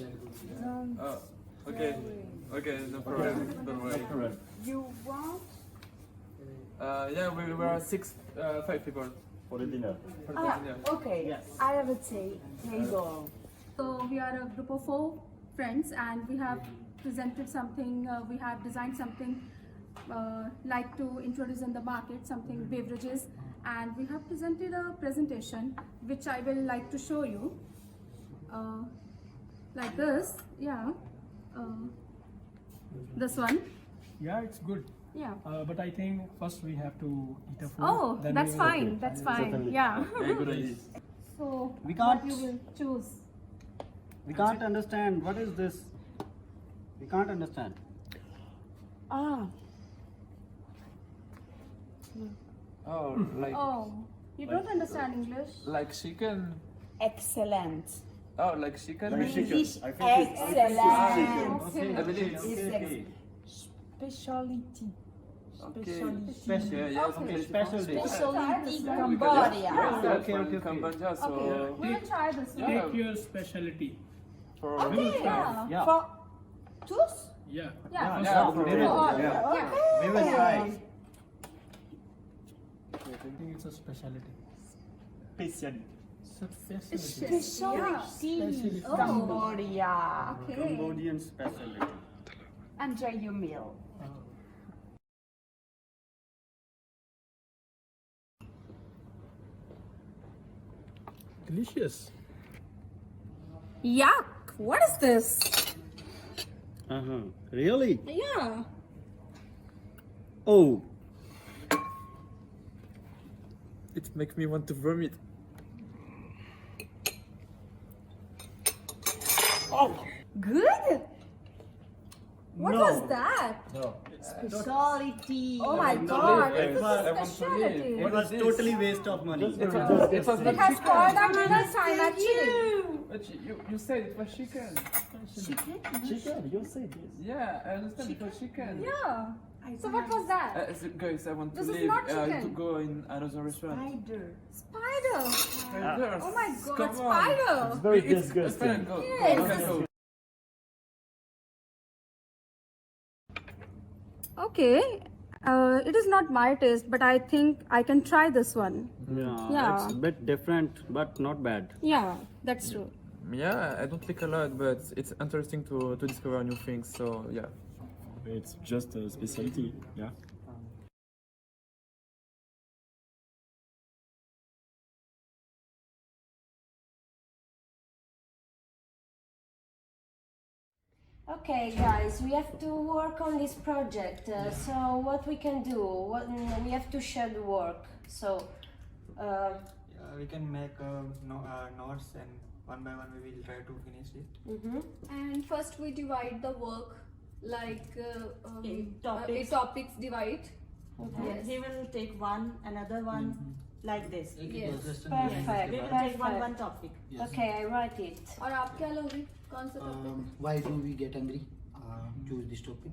Okay, no problem. Don't worry. You want? Yeah, we were five people. For the dinner. Okay. Yes. I have a table. So we are a group of 4 friends and we have presented something, we have designed something like to introduce in the market, something beverages, and we have presented a presentation which I will like to show you like this. Yeah, this one. Yeah, it's good. Yeah. But I think first we have to eat a food. Oh, then that's we will- fine. That's fine. Certainly. Yeah. Very good idea. So We can't- what you will choose? We can't understand. What is this? We can't understand. Oh, like Oh, you don't understand English? like chicken. Excellent. Oh, like chicken. Like chicken. English I think excellent. Okay. I believe It's it's specialty. okay. Special. Yeah, yeah, Okay. Special dish. Specialty Yeah, Cambodia. yeah, Okay, okay. Cambodia, so Okay, we'll try this one. Yeah. Take your specialty. for Okay, yeah. Yeah. For choose? Yeah. Yeah. Yeah, we for will. Oh, Yeah. yeah. We will try. I think it's a specialty. Special. Specialty Oh. Cambodia. Okay. Cambodian specialty. Enjoy your meal. Delicious. Yuck! What is this? Really? Yeah. Oh. it makes me want to vomit. Good? What No. was that? No. Specialty. Oh my want to god, leave, it's guys. I a want to specialty. leave. It What was is this? totally waste of money. It was It the has chicken. spoiled our dinner time actually. But you said it was chicken. Chicken, you say this. Yeah, I understand it was chicken. Yeah. So what was that? Guys, I want to This is leave. not To chicken. go in another restaurant. Spider. Spiders. Oh my god, Come on. spider. It's very It's disgusting. fine, go. Yes. Go, go. Okay. It is not my taste, but I think I can try this one. Yeah. It's a bit different, but not bad. Yeah, that's true. Yeah, I don't like a lot, but it's interesting to discover new things. So yeah. It's just a specialty, yeah. Okay, guys, we have to work on this project. So what we can do? We have to share the work. So we can make notes, and one by one we will try to finish it. And first we divide the work like topics. Divide. Yes. He will take one, another one, like this. Yes. Perfect. We will take one topic. Okay, I write it. और आप क्या लोगे? कौन सा topic? Why do we get angry? Choose this topic.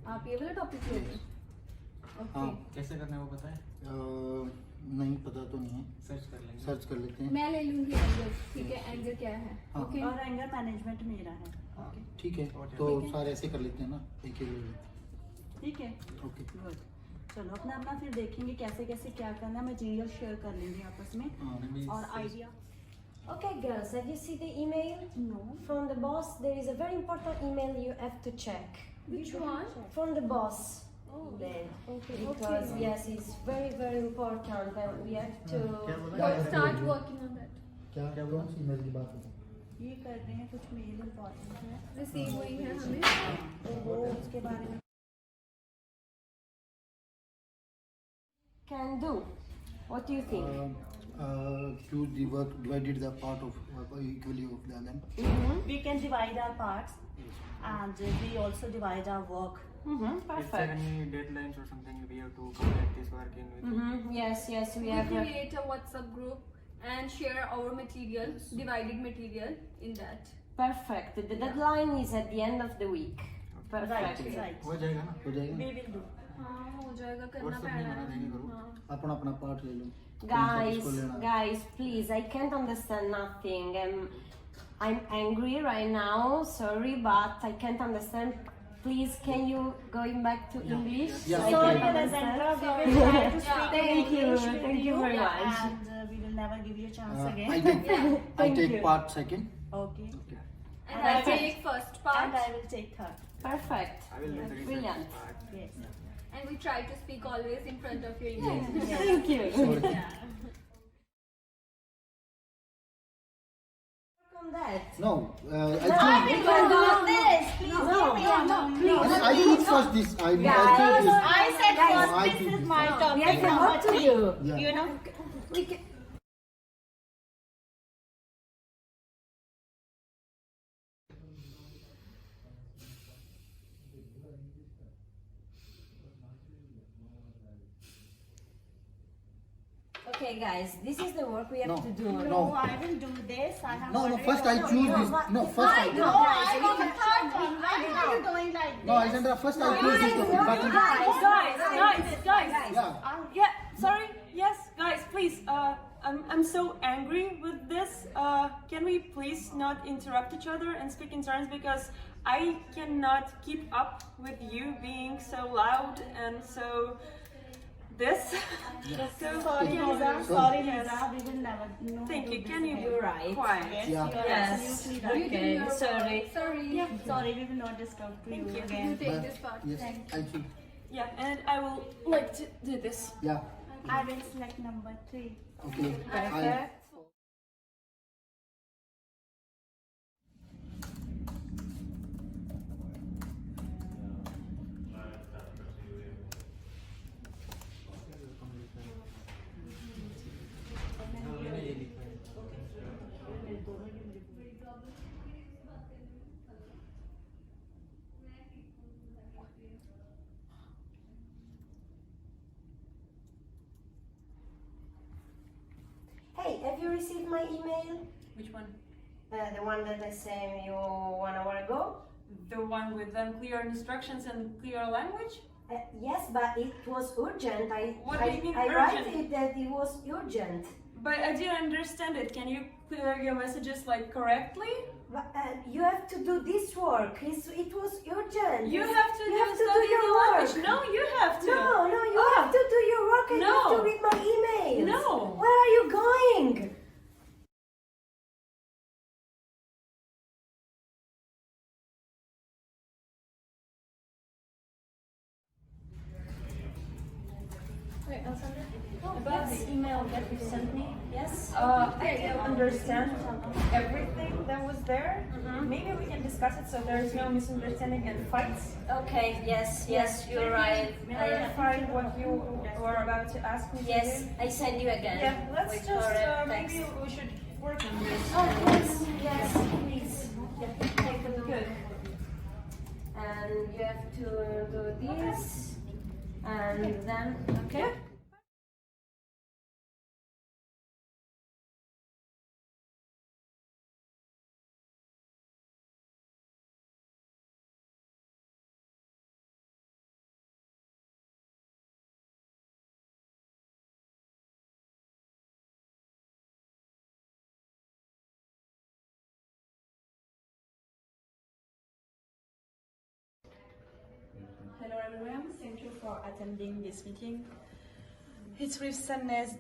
आप ये वाला topic लोगे? Okay. कैसे करना है वो पता है? नहीं पता तो नहीं है. सर्च कर लेते हैं. मैं ले लूँगी anger. ठीक है, anger क्या है? Okay. और एंगर मैनेजमेंट मेरा है. ठीक है. तो सारे ऐसे कर लेते हैं ना. एक ही ले लेते. ठीक है. ओके. गुड. चलो अपना अपना फिर देखेंगे कैसे कैसे क्या करना है. मटेरियल शेयर कर लेंगे आपस में और idea. Okay, girls, have you seen the email? No. From the boss, there is a very important email you have to check. Which one? From the boss. Oh. Then, Okay. because yes, it's very very important, and we have to. We'll start working on that. क्या कौन सी email की बात है? ये कर रहे हैं कुछ मेल इम्पोर्टेंट है. Receive हुई है हमें. तो वो उसके बारे में Can do. What do you think? Choose the work, divided the part of equally of them. we can divide our parts and we also divide our work. If there are any deadlines or something, we have to complete this work in with. Yes, yes, we We have. create a WhatsApp group and share our material, divided material in that. Perfect. The deadline is at the end of the week. Perfect. Right. हो जाएगा ना? हो जाएगा. We will do. हाँ हो जाएगा करना WhatsApp में पैना बना देंगे करो. हाँ. अपना अपना पार्ट ले लो. Guys, please, I can't understand nothing. I'm angry right now. Sorry, but I can't understand. Please, can you going back to English? Yeah. I Sorry, can't Alexandra, understand. we will try to speak Thank you, English with thank you very much. And we will never give you a chance I again. take Thank you. part second. Okay. And I take first part. And I will take third. Perfect. I will take Brilliant. Yes. And we try to speak always in front of your English. Thank you. Sorry. On that. No, I will go on this. Please No, give me a no, please. I did first this. I Guys, I said I first. think This is this. my topic. We have to Number work to three. you. Yeah. You know, we can. Okay, guys, this is the work we have to do. No, I will do this. I have No, already first I done choose it. this. No, first I No, I want a third one. Why are you doing like this? No, Alexandra, first I choose this topic. But Guys. Yeah, sorry. Yes, guys, please. I'm so angry with this. Can we please not interrupt each other and speak in turns, because I cannot keep up with you being so loud and so this. So Sorry, Lisa. Sorry, Lisa. We will never. Thank you. Can you be right. quiet? Yes, Yeah. you are Yes. absolutely right. Okay, sorry. Sorry. Yeah. Sorry, we will not disturb you Thank you. again. You take this part. Yes, Thank I choose. Yeah, and I will like to do this. Yeah. I will select number 3. Okay. Perfect. Hey, have you received my email? Which one? The one that I sent you 1 hour ago? The one with clear instructions and clear language? Yes, but it was urgent. What do you mean I write urgent? it that it was urgent. But I didn't understand it. Can you clear your messages like correctly? But, you have to do this work. It was urgent. You have to You do have to do study your the language. work. No, you have to. No, you Oh. have to do your work and you have No. to read my emails. No. Where are you going? About the email that you sent me, yes. I can understand everything that was there. Maybe we can discuss it so there is no misunderstanding and fights. Okay, yes, you're right. May I find what you were about to ask me? Yes, to do? I send you again. Yeah, let's with just correct maybe text. we should work on this. Oh, yes, please. Take a look. Good. And you have to do this, and then, okay? Hello everyone, thank you for attending this meeting. It's with sadness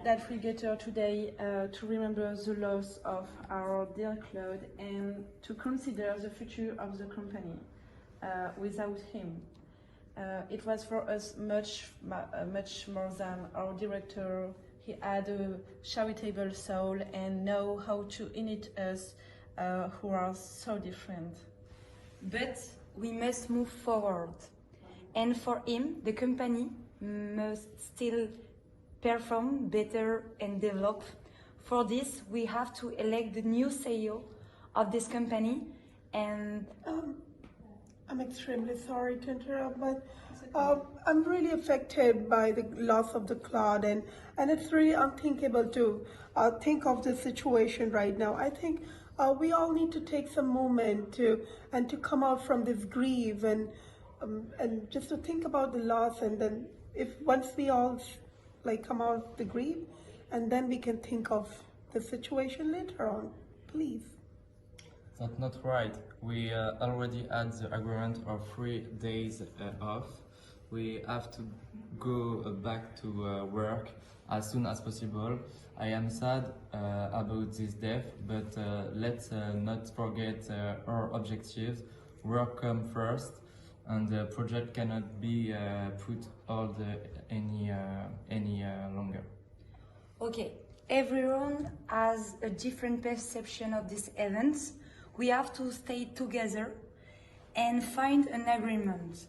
that we get here today to remember the loss of our dear Claude and to consider the future of the company without him. It was for us much more than our director. He had a charitable soul and know how to unite us who are so different. But we must move forward. And for him, the company must still perform better and develop. For this, we have to elect the new CEO of this company and... I'm extremely sorry to interrupt, but I'm really affected by the loss of the Claude, and it's really unthinkable to think of the situation right now. I think we all need to take some moment to come out from this grief and just to think about the loss, and then once we all come out of the grief, and then we can think of the situation later on, please. That's not right. We already had the agreement of 3 days off. We have to go back to work as soon as possible. I am sad about this death, but let's not forget our objectives. Work comes first, and the project cannot be put hold any longer. Okay, everyone has a different perception of this event. We have to stay together and find an agreement.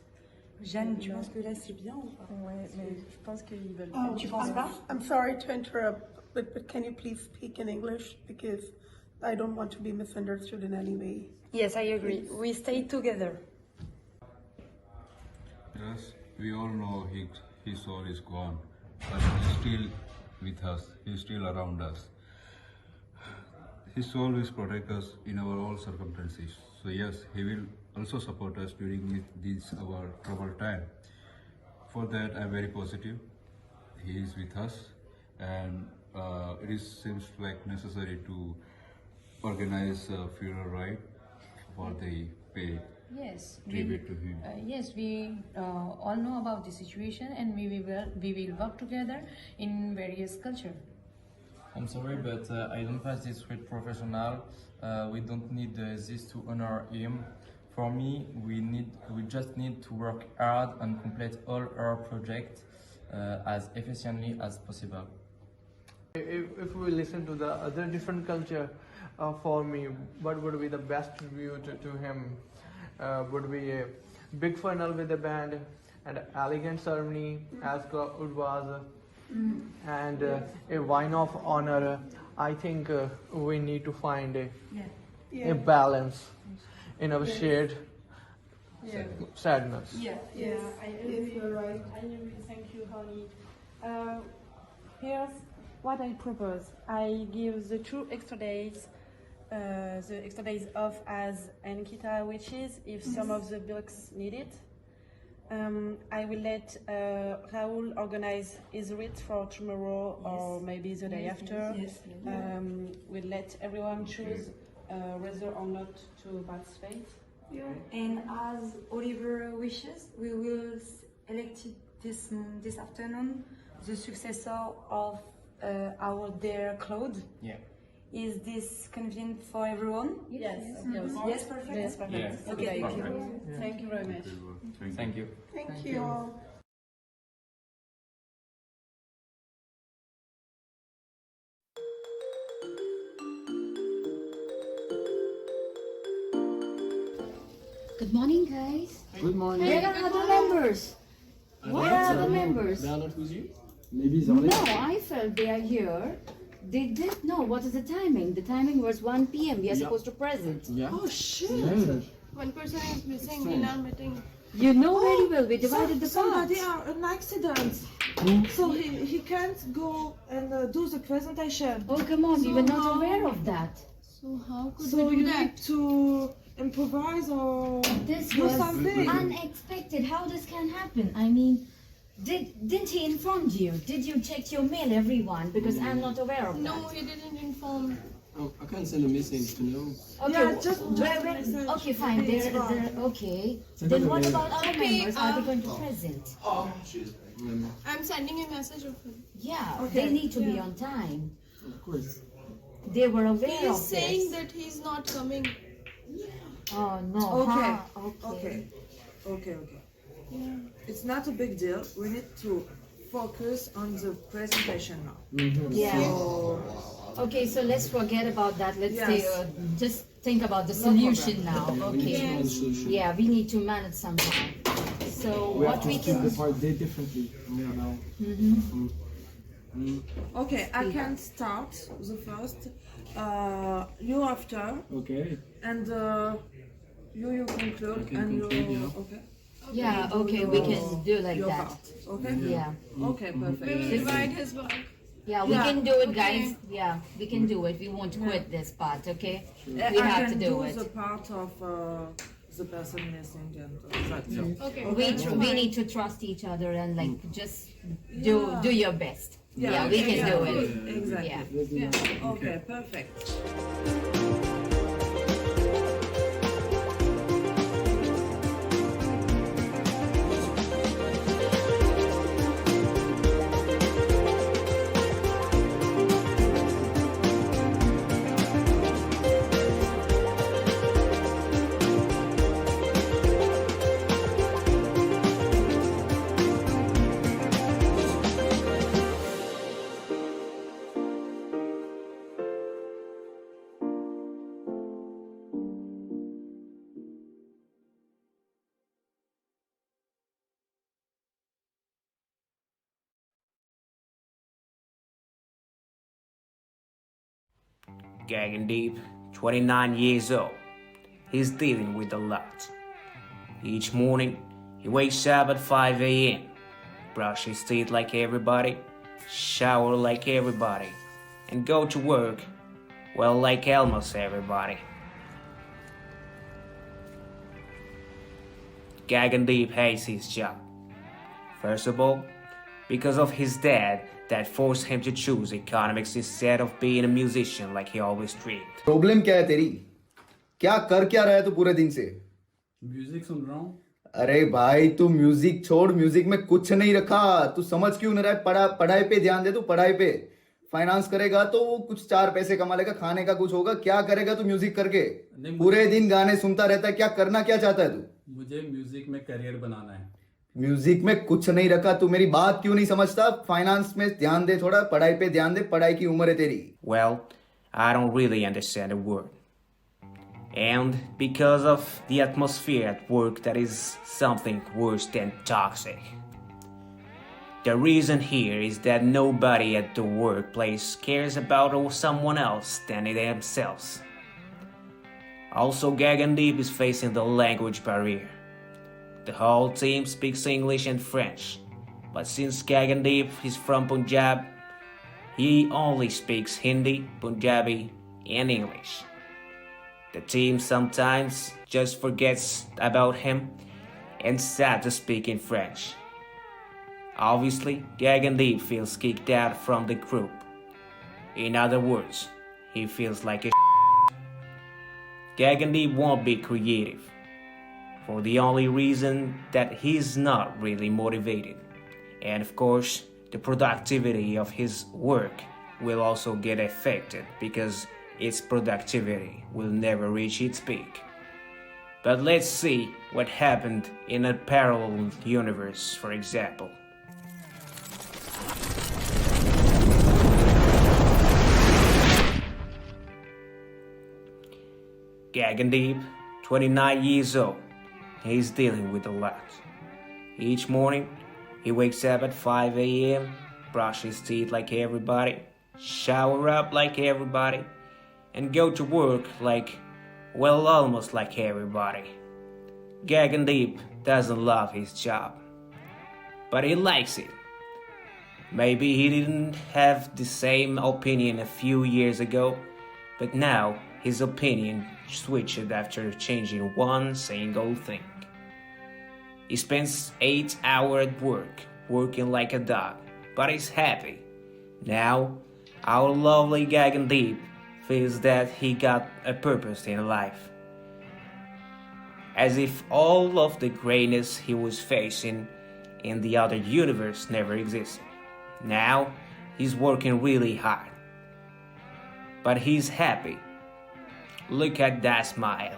Jeanne, tu penses que là c'est bien ou pas? Ouais, mais je pense qu'ils veulent. Tu penses pas? I'm sorry to interrupt, but can you please speak in English, because I don't want to be misunderstood in any way. Yes, I agree. We stay together. Yes, we all know his soul is gone, but we still with us. He's still around us. He's always protect us in our all circumstances. So yes, he will also support us during this our troubled time. For that, I'm very positive. He is with us, and seems like necessary to organize a funeral rite for the pay. Yes, tribute to him. Yes, we all know about the situation, and we will work together in various culture. I'm sorry, but I don't pass this with professional. We don't need this to honor him. For me, we just need to work hard and complete all our projects as efficiently as possible. If we listen to the other different culture, for me, what would be the best tribute to him? Would be a big funnel with a band, an elegant ceremony as it was, and a wine of honor. I think we need to find a balance in our shared sadness. I agree. You're right. I agree. Thank you, Holly. Here's what I propose. I give the 2 extra days, off as Ankita wishes, if some of the books need it. I will let Raoul organize his read for tomorrow or maybe the day after. We'll let everyone choose whether or not to participate. And as Oliver wishes, we will elect this afternoon the successor of our dear Claude. Yeah. Is this convenient for everyone? Yes. Yes, perfect. Yes, perfect. Yeah. Okay, Perfect. Thank you very much. Thank you. Thank you all. Good morning, guys. Good morning. Where are other members? Where are the members? They are not with you? Maybe they're No, I felt they are here. They did know what is the timing. The timing was 1 p.m. We are supposed to present. Yeah. Oh shit! Yeah. One person is missing in our meeting. You know very well. We divided the Somebody parts. are an accident. So he can't go and do the presentation. Oh come on, we were not aware of that. So how could we do that? Need to improvise or This do was something. unexpected. How this can happen? I mean, didn't he inform you? Did you check your mail, everyone? Because I'm not aware of that. No, he didn't inform. Oh, I can't send a message to know. Okay, Yeah, just okay, fine. Okay. Then what about other members? Are they going to present? I'm sending a message of him. Yeah, they need to be on time. Of course. They were aware He's of saying this. that he's not coming. Oh no. Okay. Huh? Okay. It's not a big deal. We need to focus on the presentation now. Yeah. So, Okay, so let's forget about that. Let's Yes. just think about the solution now. Yeah, we need to Okay. find a solution. Yeah, we need to manage somehow. So We what have to we split can. the part day differently. Yeah. Now. okay, I can start the first. You after, Okay. and you conclude, I can and conclude, you yeah. okay. Yeah. Okay, we can do like Your that. part, okay. Yeah. Okay, perfect. We will divide his work. Yeah, we Yeah, can do it, okay. guys. Yeah, we can do it. We won't quit this part, okay? We I have to can do the it. part of the person missing and that's it. Okay. We need to trust each other and like just do your best. Yeah, we okay, can do it. good, Exactly. Yeah. Let's do that. Okay, perfect. Gagging deep, 29 years old. He's dealing with a lot. Each morning, he wakes up at 5 a.m., brushes his teeth like everybody, shower like everybody, and go to work, well, like almost everybody. Gagandeep hates his job. First of all, because of his dad that forced him to choose economics instead of being a musician like he always dreamed. Problem क्या है तेरी? क्या कर क्या रहा है तू पूरे दिन से? म्यूजिक सुन रहा हूँ. अरे भाई तू म्यूजिक छोड़, म्यूजिक में कुछ नहीं रखा. तू समझ क्यों नहीं रहा है? पढ़ाई पे ध्यान दे. तू पढ़ाई पे फाइनेंस करेगा तो कुछ 4 पैसे कमा लेगा, खाने का कुछ होगा. क्या करेगा तू म्यूजिक करके? पूरे दिन गाने सुनता रहता है. क्या करना क्या चाहता है तू? मुझे म्यूजिक में करियर बनाना है. म्यूजिक में कुछ नहीं रखा. तू मेरी बात क्यों नहीं समझता? फाइनेंस में ध्यान दे थोड़ा, पढ़ाई पे ध्यान दे. पढ़ाई की उम्र है तेरी. Well, I don't really understand a word. And because of the atmosphere at work, that is something worse than toxic. The reason here is that nobody at the workplace cares about someone else than themselves. Also, Gagandeep is facing the language barrier. The whole team speaks English and French, but since Gagandeep is from Punjab, he only speaks Hindi, Punjabi, and English. The team sometimes just forgets about him and starts to speak in French. Obviously, Gagandeep feels kicked out from the group. In other words, he feels like a Gagandeep won't be creative, for the only reason that he's not really motivated. And of course, the productivity of his work will also get affected because its productivity will never reach its peak. But let's see what happened in a parallel universe, for example. Gagandeep, 29 years old, he's dealing with a lot. Each morning, he wakes up at 5 a.m., brush his teeth like everybody, shower up like everybody, and go to work like, well, almost like everybody. Gagandeep doesn't love his job, but he likes it. Maybe he didn't have the same opinion a few years ago, but now his opinion switched after changing one single thing. He spends 8 hours at work, working like a dog, but he's happy. Now, our lovely Gagandeep feels that he got a purpose in life. As if all of the greatness he was facing in the other universe never existed. Now, he's working really hard. But he's happy. Look at that smile.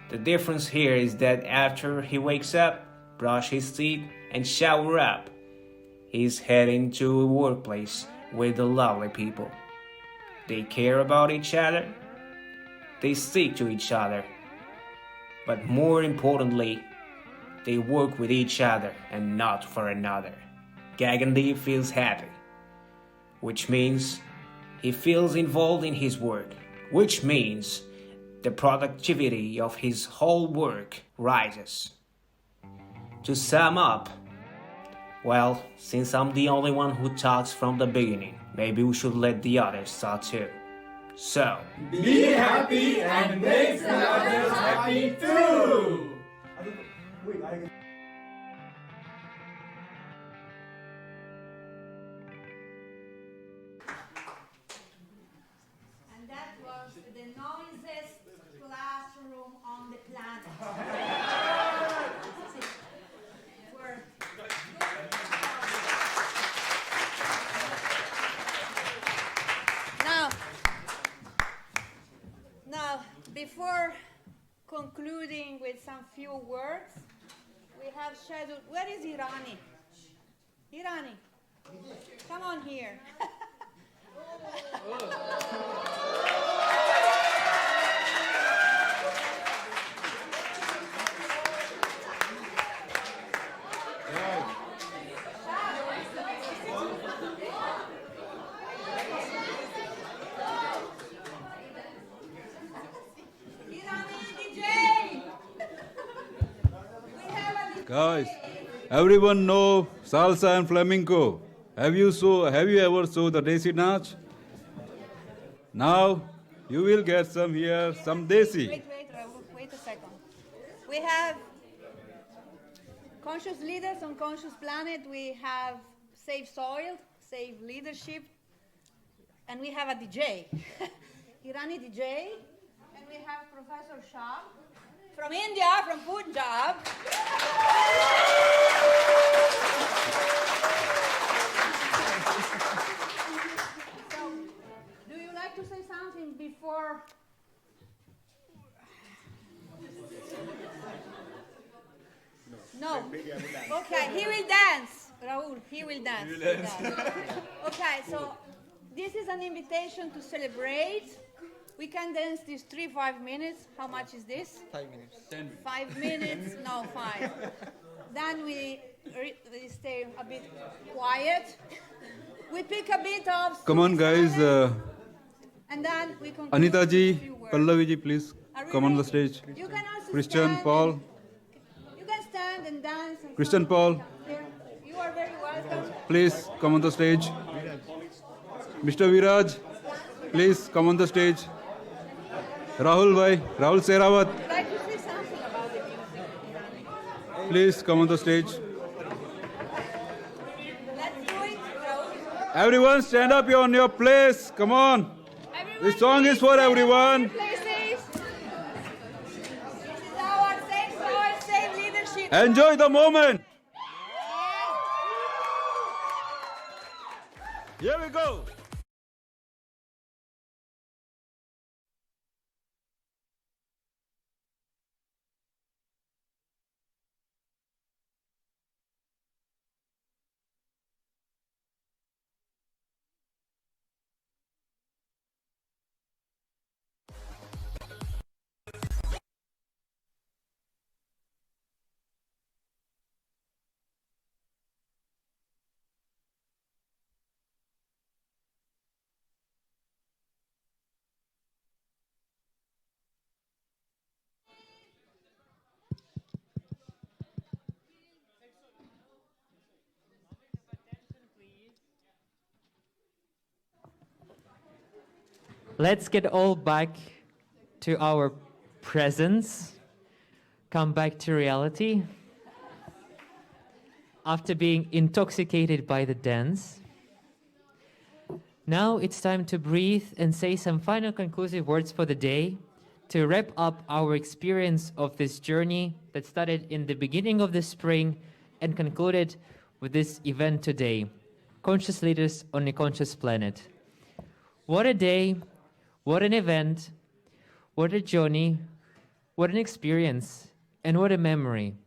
The difference here is that after he wakes up, brush his teeth, and shower up, he's heading to a workplace with the lovely people. They care about each other, they stick to each other, but more importantly, they work with each other and not for another. Gagandeep feels happy, which means he feels involved in his work, which means the productivity of his whole work rises. To sum up, well, since I'm the only one who talks from the beginning, maybe we should let the others talk too. So, be happy and make the others happy too! And that was the noisiest classroom on the planet. Now, before concluding with some few words, we have scheduled. Where is Irani? Irani, come on here. Guys, everyone know salsa and flamenco. Have you ever saw the Desi Nach? Now you will get some here, some Desi. Wait a second. We have conscious leaders on conscious planet. We have Save Soil, Save Leadership, and we have a DJ, Irani DJ, and we have Professor Shah from India, from Punjab. So, do you like to say something before? No. Okay, he will dance. Raul, he will dance. Okay, so this is an invitation to celebrate. We can dance these 5 minutes. How much is this? 5 minutes. 10. 5 minutes? No, 5. Then we stay a bit quiet. We pick a bit of... Come on, guys. And then we conclude Anita with a ji, few words. Pallavi ji, please come on the stage. You can also Christian, stand Paul. You can stand and dance. And Christian, Paul, you are very welcome. please come on the stage. Mr. Viraj, please come on the stage. Rahul bhai, Rahul Serawat, Would you like to say something about the music? please come on the stage. Let's do it, Raul. Everyone stand up on your place. Come on. This song is for everyone. Places. This is our Save Soil, Save Leadership. Enjoy the moment. Here we go. Let's get all back to our presence, come back to reality. After being intoxicated by the dance, now it's time to breathe and say some final conclusive words for the day to wrap up our experience of this journey that started in the beginning of the spring and concluded with this event today, Conscious Leaders on a Conscious Planet. What a day, what an event, what a journey, what an experience, and what a memory.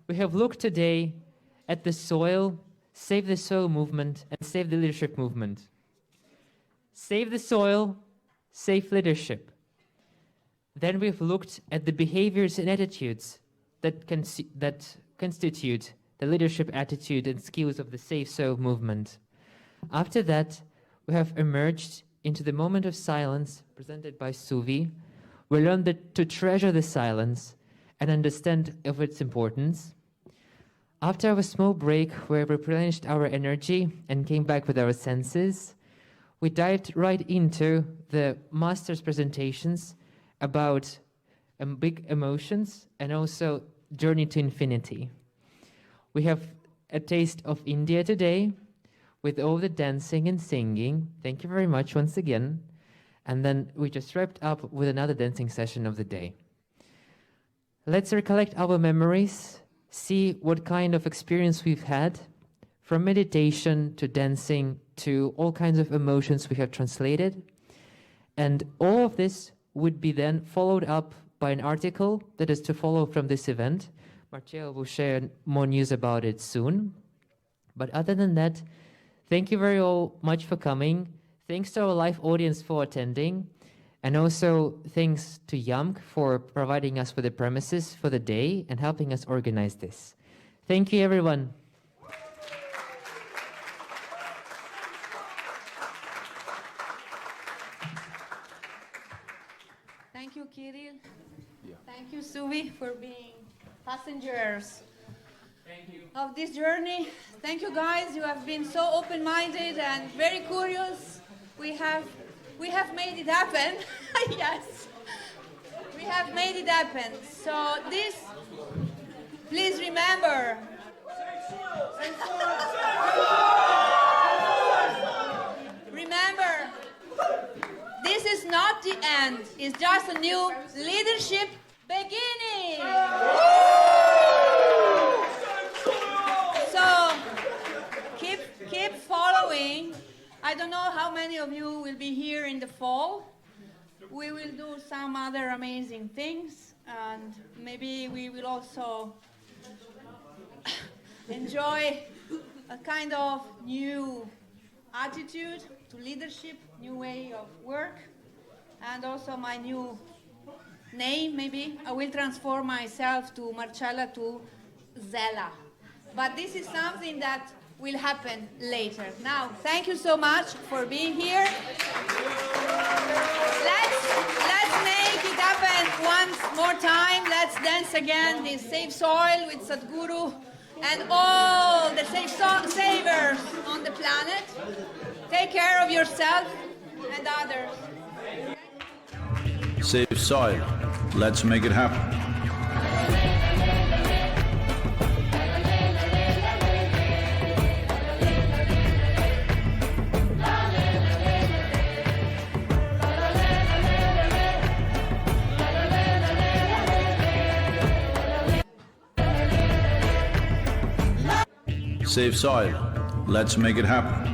We have looked today at the soil, Save the Soil movement, and Save the Leadership movement. Save the soil, save leadership. Then we've looked at the behaviors and attitudes that constitute the leadership attitude and skills of the Save Soil movement. After that, we have emerged into the moment of silence presented by Suvi. We learned to treasure the silence and understand of its importance. After our small break, where we replenished our energy and came back with our senses, we dived right into the master's presentations about big emotions and also journey to infinity. We have a taste of India today with all the dancing and singing. Thank you very much once again. And then we just wrapped up with another dancing session of the day. Let's recollect our memories, see what kind of experience we've had, from meditation to dancing to all kinds of emotions we have translated. And all of this would be then followed up by an article that is to follow from this event. Marcella will share more news about it soon. But other than that, thank you very much for coming. Thanks to our live audience for attending. And also thanks to JAMK for providing us with the premises for the day and helping us organize this. Thank you, everyone. Thank you, Kirill. Thank you, Suvi, for being passengers of this journey. Thank you guys. You have been so open-minded and very curious. We have made it happen. Yes. We have made it happen. So this, please remember. Remember, this is not the end. It's just a new leadership beginning. So keep following. I don't know how many of you will be here in the fall. We will do some other amazing things, and maybe we will also enjoy a kind of new attitude to leadership, new way of work, and also my new name. Maybe I will transform myself to Marcella to Zella. But this is something that will happen later. Now, thank you so much for being here. Let's make it happen once more time. Let's dance again this Save Soil with Sadhguru and all the savers on the planet. Take care of yourself and others. Save soil. Let's make it happen. Save soil. Let's make it happen.